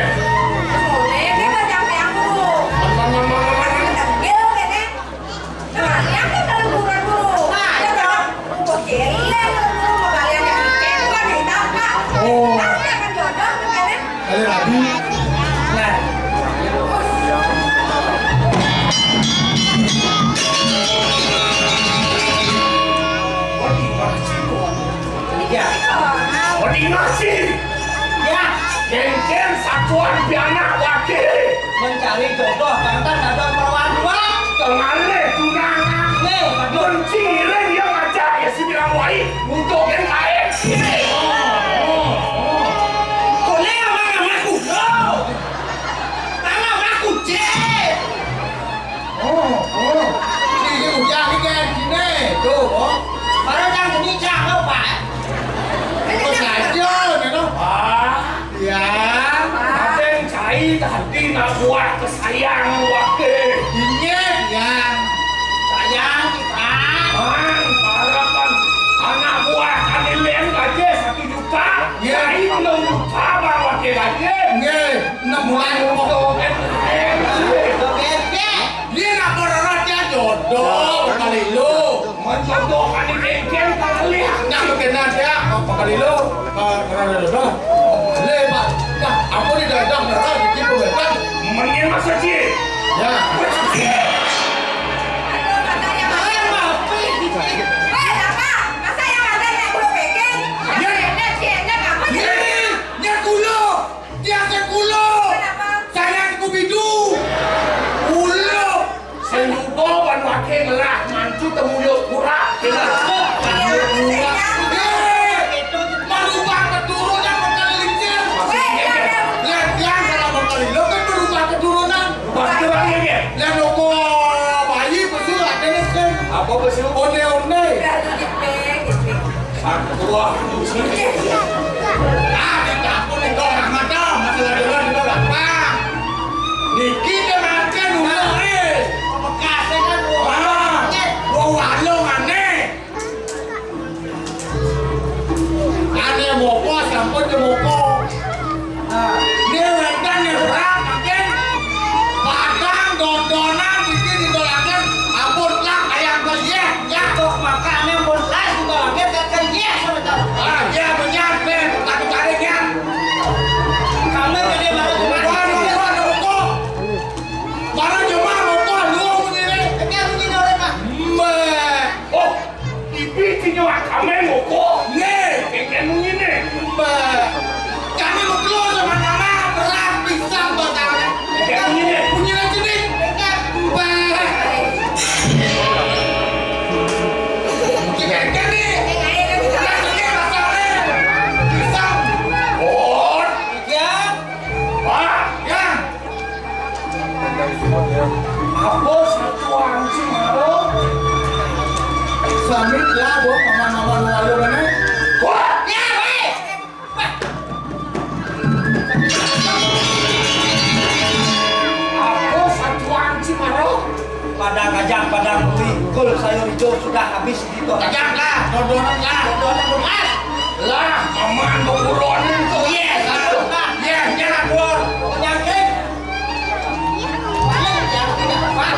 Ini macam yang dulu. Gil kene. Nah, yang kan dalam bulan dulu. Ya dong. Kok gile dulu kalian yang bukan kita, Pak. Tapi akan jodoh kene. Kali lagi. Nah, ya, Koordinasi. ya, Geng-geng satuan pianak wakil. mencari jodoh pantan ada perawan dua. Tengale tunangan. Nih, Mencireng yang aja ya si bilang wai untuk yang lain. boleh sama aku dong. Sama aku cek. Sini ujang ini kan sini. Tuh, oh. Baru yang ini jangan pak. Kok saja, Neno? Ya. Ada yang cai tadi nak buat kesayang wakil. Ingat yang. Sayang kita. Harapan anak buah kalian gaji 1 juta. Ya. Cai 6 juta bang wakil gaji. Nggih, 6 bulan kok. Oke. Dia nak berorotnya jodoh kali lu. Menjodohkan geng-geng kalian. Nak berkenan dia kali lu. Karena jodoh. Lepas. Nah, aku di dalam darah di tipu lepas. Mending masa cie. Ya. Aduh, masa yang ada. Apa? Masa yang ada yang belum pegang? Yang ciennya apa sih? Dia kulo. Dia sekulo. Kenapa? Saya Scooby-Doo. Kulo. Senyubo wan wakil lah. Mantu temu yuk kurang. Merubah keturunan bekali lincir. Lihat dia kalau bekali lo kan berubah keturunan. Pasti lagi ya. Lihat loko bayi besul ada nih kan. Apa besul? One. Tua sini. Ah, di kampung itu orang mata masalah dulu di bawah apa? Niki dia makan dulu nih. Bekasnya kan. Gua warung aneh. Aneh moko sampun ke moko. Dia wedan yang berat makin. Padang dondonan bikin ditolakan. Ampun lah kayak geliat ya. Kok makannya mulai juga lagi kekayanya sebentar. Ah, ya benar Ben. Tapi taringnya. Kamu jadi baru cuma. Waduh, moko. Baru cuma moko lu begini. Kayak begini orang pak. Mbak. Oh, ibi tinyo akame ngoko. Nih. Kengkeng mungine. Mbak. Kami mau keluar sama nama berat pisang batangnya. Kengkeng mungine. Punya lagi nih. Mbak. Kira-kira nih. Rasanya rasanya. Pisang. Oh, Ya. ah, Ya. apa satu anjing halo? Samit lah buat mama-mama lu mana. Wah, Ya weh. apa satu anjing halo? Padang kajang, padang pikul, sayur hijau sudah habis gitu. Kajang lah. Dodonan lah. Dodonan luas. Lah, mama mau buronin tuh. Yes, aduh. Ya, jangan keluar. Penyakit. Paling yang tidak tepat.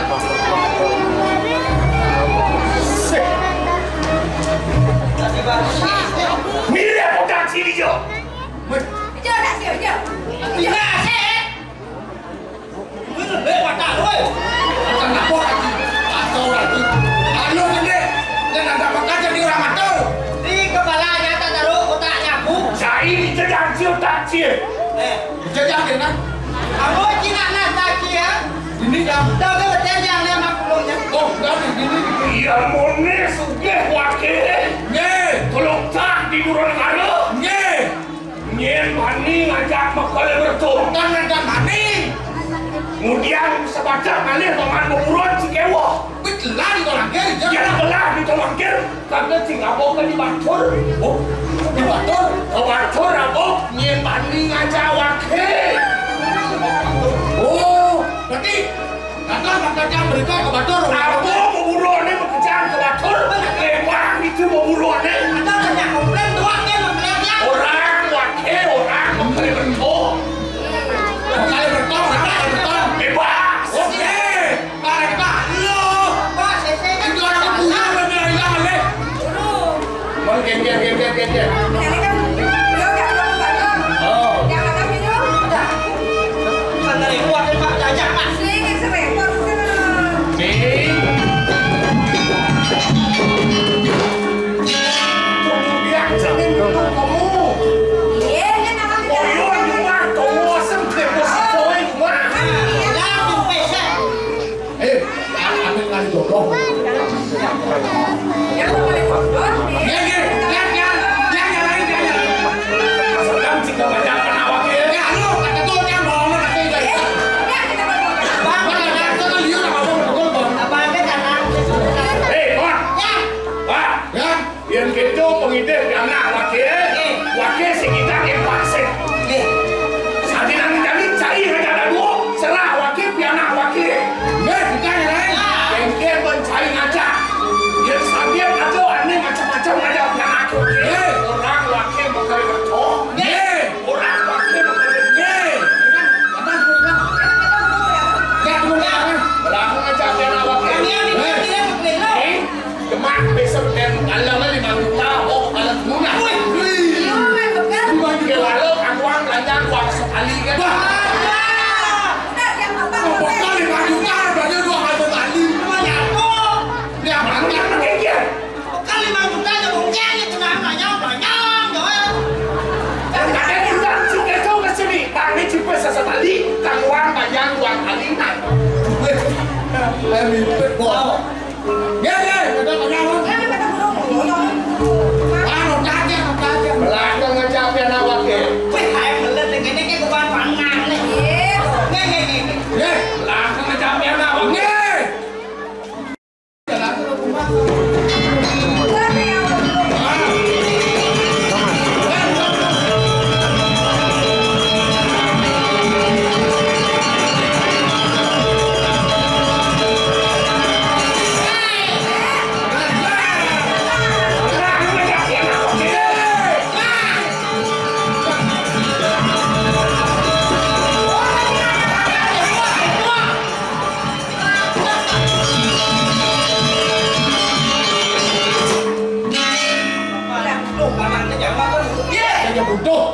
Tadi baru sih. Mira udah sini jo. Chưa đã xỉu chưa? Tidak sih. Ini lewat tak, woi. Akan lapor lagi. Atau lagi. Ayo sini. Dan ada makan jadi orang mata. Di kepalanya tak taruh otak nyabu. Cai di jedang cio tak cie. Jajang kan? Kamu Cina nak tak ya? Ini yang. Tahu ke betul yang dia maklumnya. Oh, enggak di sini. Iya mone sugih wakil. Nih. Tolong tak di buron karo. Nih. Nyen mani ngajak makale bertuh. Dan mani. Kemudian sebaca malih paman beburuan si kewo. Belah di tolak kiri. Jangan belah di tolongkir. Karena si ngabok kan dibatur. Oh, di batur. Kebatur abok nyen banding aja wakil. Oh, berarti kakak kakaknya mereka ke batur. Abok beburuannya bekerjaan kebatur. Lewang itu beburuannya. Ada banyak komplain doang ya mengkelihatnya. Orang wakil orang mengkali bertong. Kali bertong, kali bertong. Bebas. Oke, kali bertong. Lo, Pak, saya kan itu orang punya bener hilang le. Mau genjer. Ini kan beliau nggak tahu batur. Oh. Yang ada video udah. bukan dari luar dari Pak Jajak Pak. Sering serempet sana. Nih. Kemudian jangan dulu kamu. Iya, kan nama kita. Koyon rumah kamu asem depositoy rumah. Langsung peset. Ambil kali dorong. Yang boleh bodoh nih. Sedang jika banyak penawakil. Ya, kita bodoh. Apa aja karena Hei, Kon. ya. Pak. Yang gitu pengideh anak wakil. Wakil sekitar yang pasir. Saat ini jadi cair aja ada dua. Serah wakil pianak wakil. Yang mencari aja. Yang sambil ada aneh macam-macam aja pianak wakil. Orang wakil bakal bertong. Orang wakil bakal bertong. Belakang aja pianak wakil. Kemak besok dan alam 5 juta. Oh, alat guna. Lalu uang belanjaan uang sekali kan. Udah, yang apa? Yang kekir. Kali 5 juta cho bụng chen như thế nào mà nhau rồi. Dan kadang juga jika kau ke sini, kami cuma sesekali, kang uang bayar uang alinan. Belakang aja pianak wakil. Wih, hai mình lên thì cái của ban phản ngang này. Nghe. Belakang aja pianak wakil. Belakang aja pianak wakil. Đồ bà mặt nó chẳng bao có được. Saya butuh.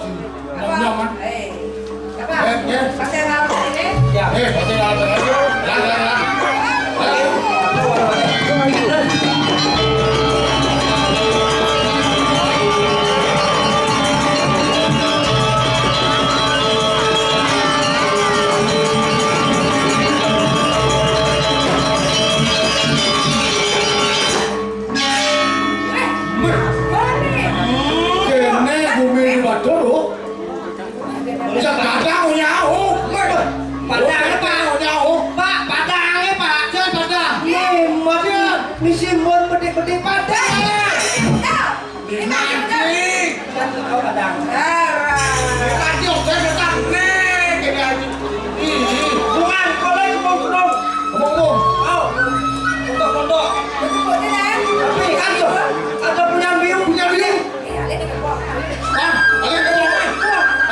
Nyom-nyom kan. Siapa? Pasal lalu ini. Pasti dalam Kene bumi di Batur. Sekarang nyahu. Padahal Pak. Nyahu. Pak, padahal Pak. Jangan pada. Simbol. Ini simbol gede-gede padahal. Nanti. Oh, padahal. Nanti saya datang nih. Kene aja. Bukan, kalau itu mau turun. Ngomong. Oh, untuk pondok. Tapi kan tuh, ada punya biu. Punya biu. Ah, ada yang ngomong.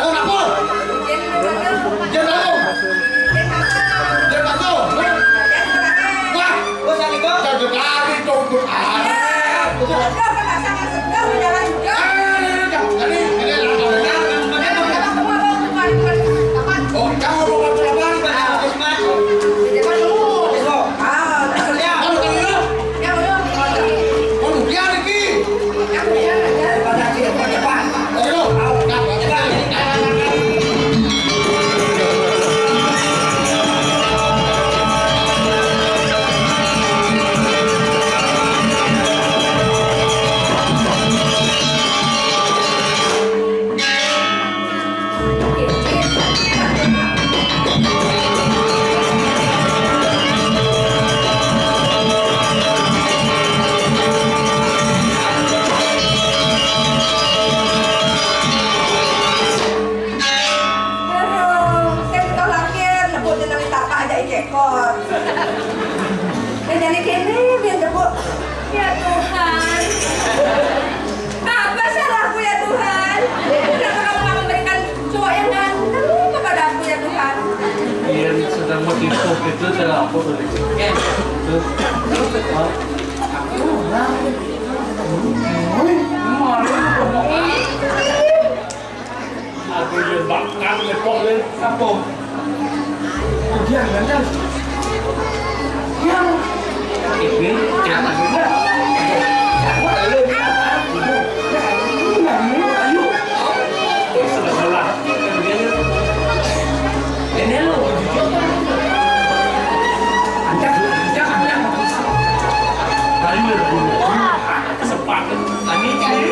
Ada apa? Jangan lalu. Jangan masuk. Wah, Bos Aliko. jadi lari tunggu. Oh, kamu mau ngomong apa? Kamu tadi mau rupiah lagi. Ayo, Itu saya apa tuh? Aku jadi bakal lepok le. Apa? Ujian kan? Yang ini jangan juga. Ayo. Sudah salah. Ini lo. Ayo. Kesempatan. Ini cari.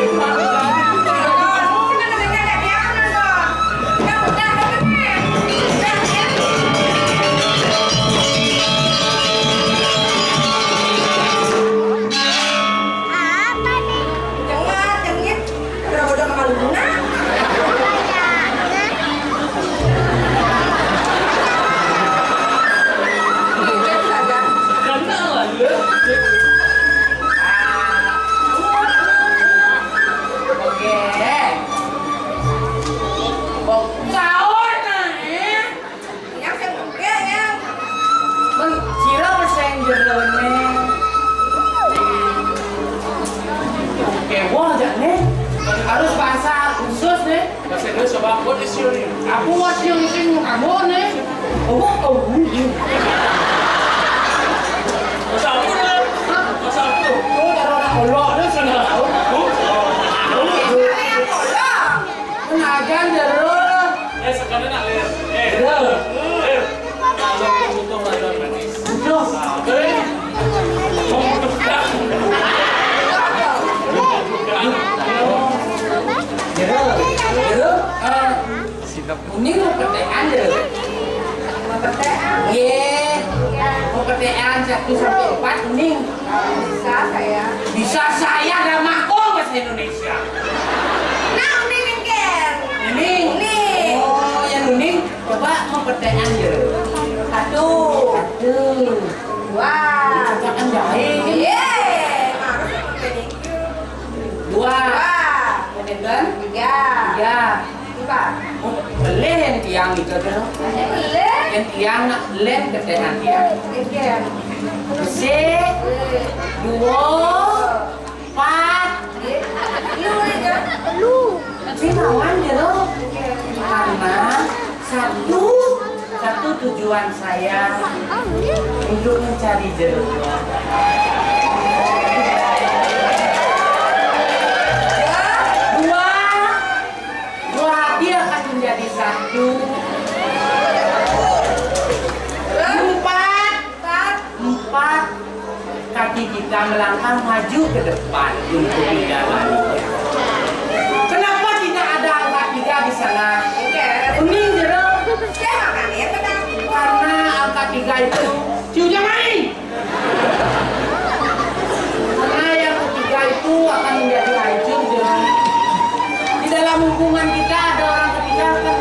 Harus bahasa khusus nih. Bahasa Inggris coba. What is your name? Aku masih yang kamu nih. Bahasa apa nih? Bahasa apa tuh? Oh, taruh orang kolok deh sana. Penagan terus. Sekarang nak lihat. Kalau butuh ada manis. Tuh. Mau tukar. Ini mau petean deh. Mau petean? Iya. Mau petean 1 sampai 4 ini. Bisa saya. Bisa saya ramahku bahasa Indonesia. Nah, ini kan. Ini. Oh, yang ini coba mau petean deh. 1. 2. Cocokkan jahit. Yeay. Harus pakai 2. 2. Kemudian 3. 3. 4. Oh, boleh yang tiang itu tuh. Boleh. Yang tiang nak lem ketean tiang. Again. Bersih. 2. 4. Lu aja. Saya lawan je loh. Karena satu tujuan saya untuk mencari jeruk. Dua hati akan menjadi 1. 4 kaki kita melangkah maju ke depan untuk menjalani. Kenapa tidak ada angka 3 di sana? Kuning jeruk. Saya makan ya, tenang. Karena angka 3 itu ciunya main. Karena yang ketiga itu akan menjadi hancur jeruk. Di dalam hubungan kita ada orang ketiga akan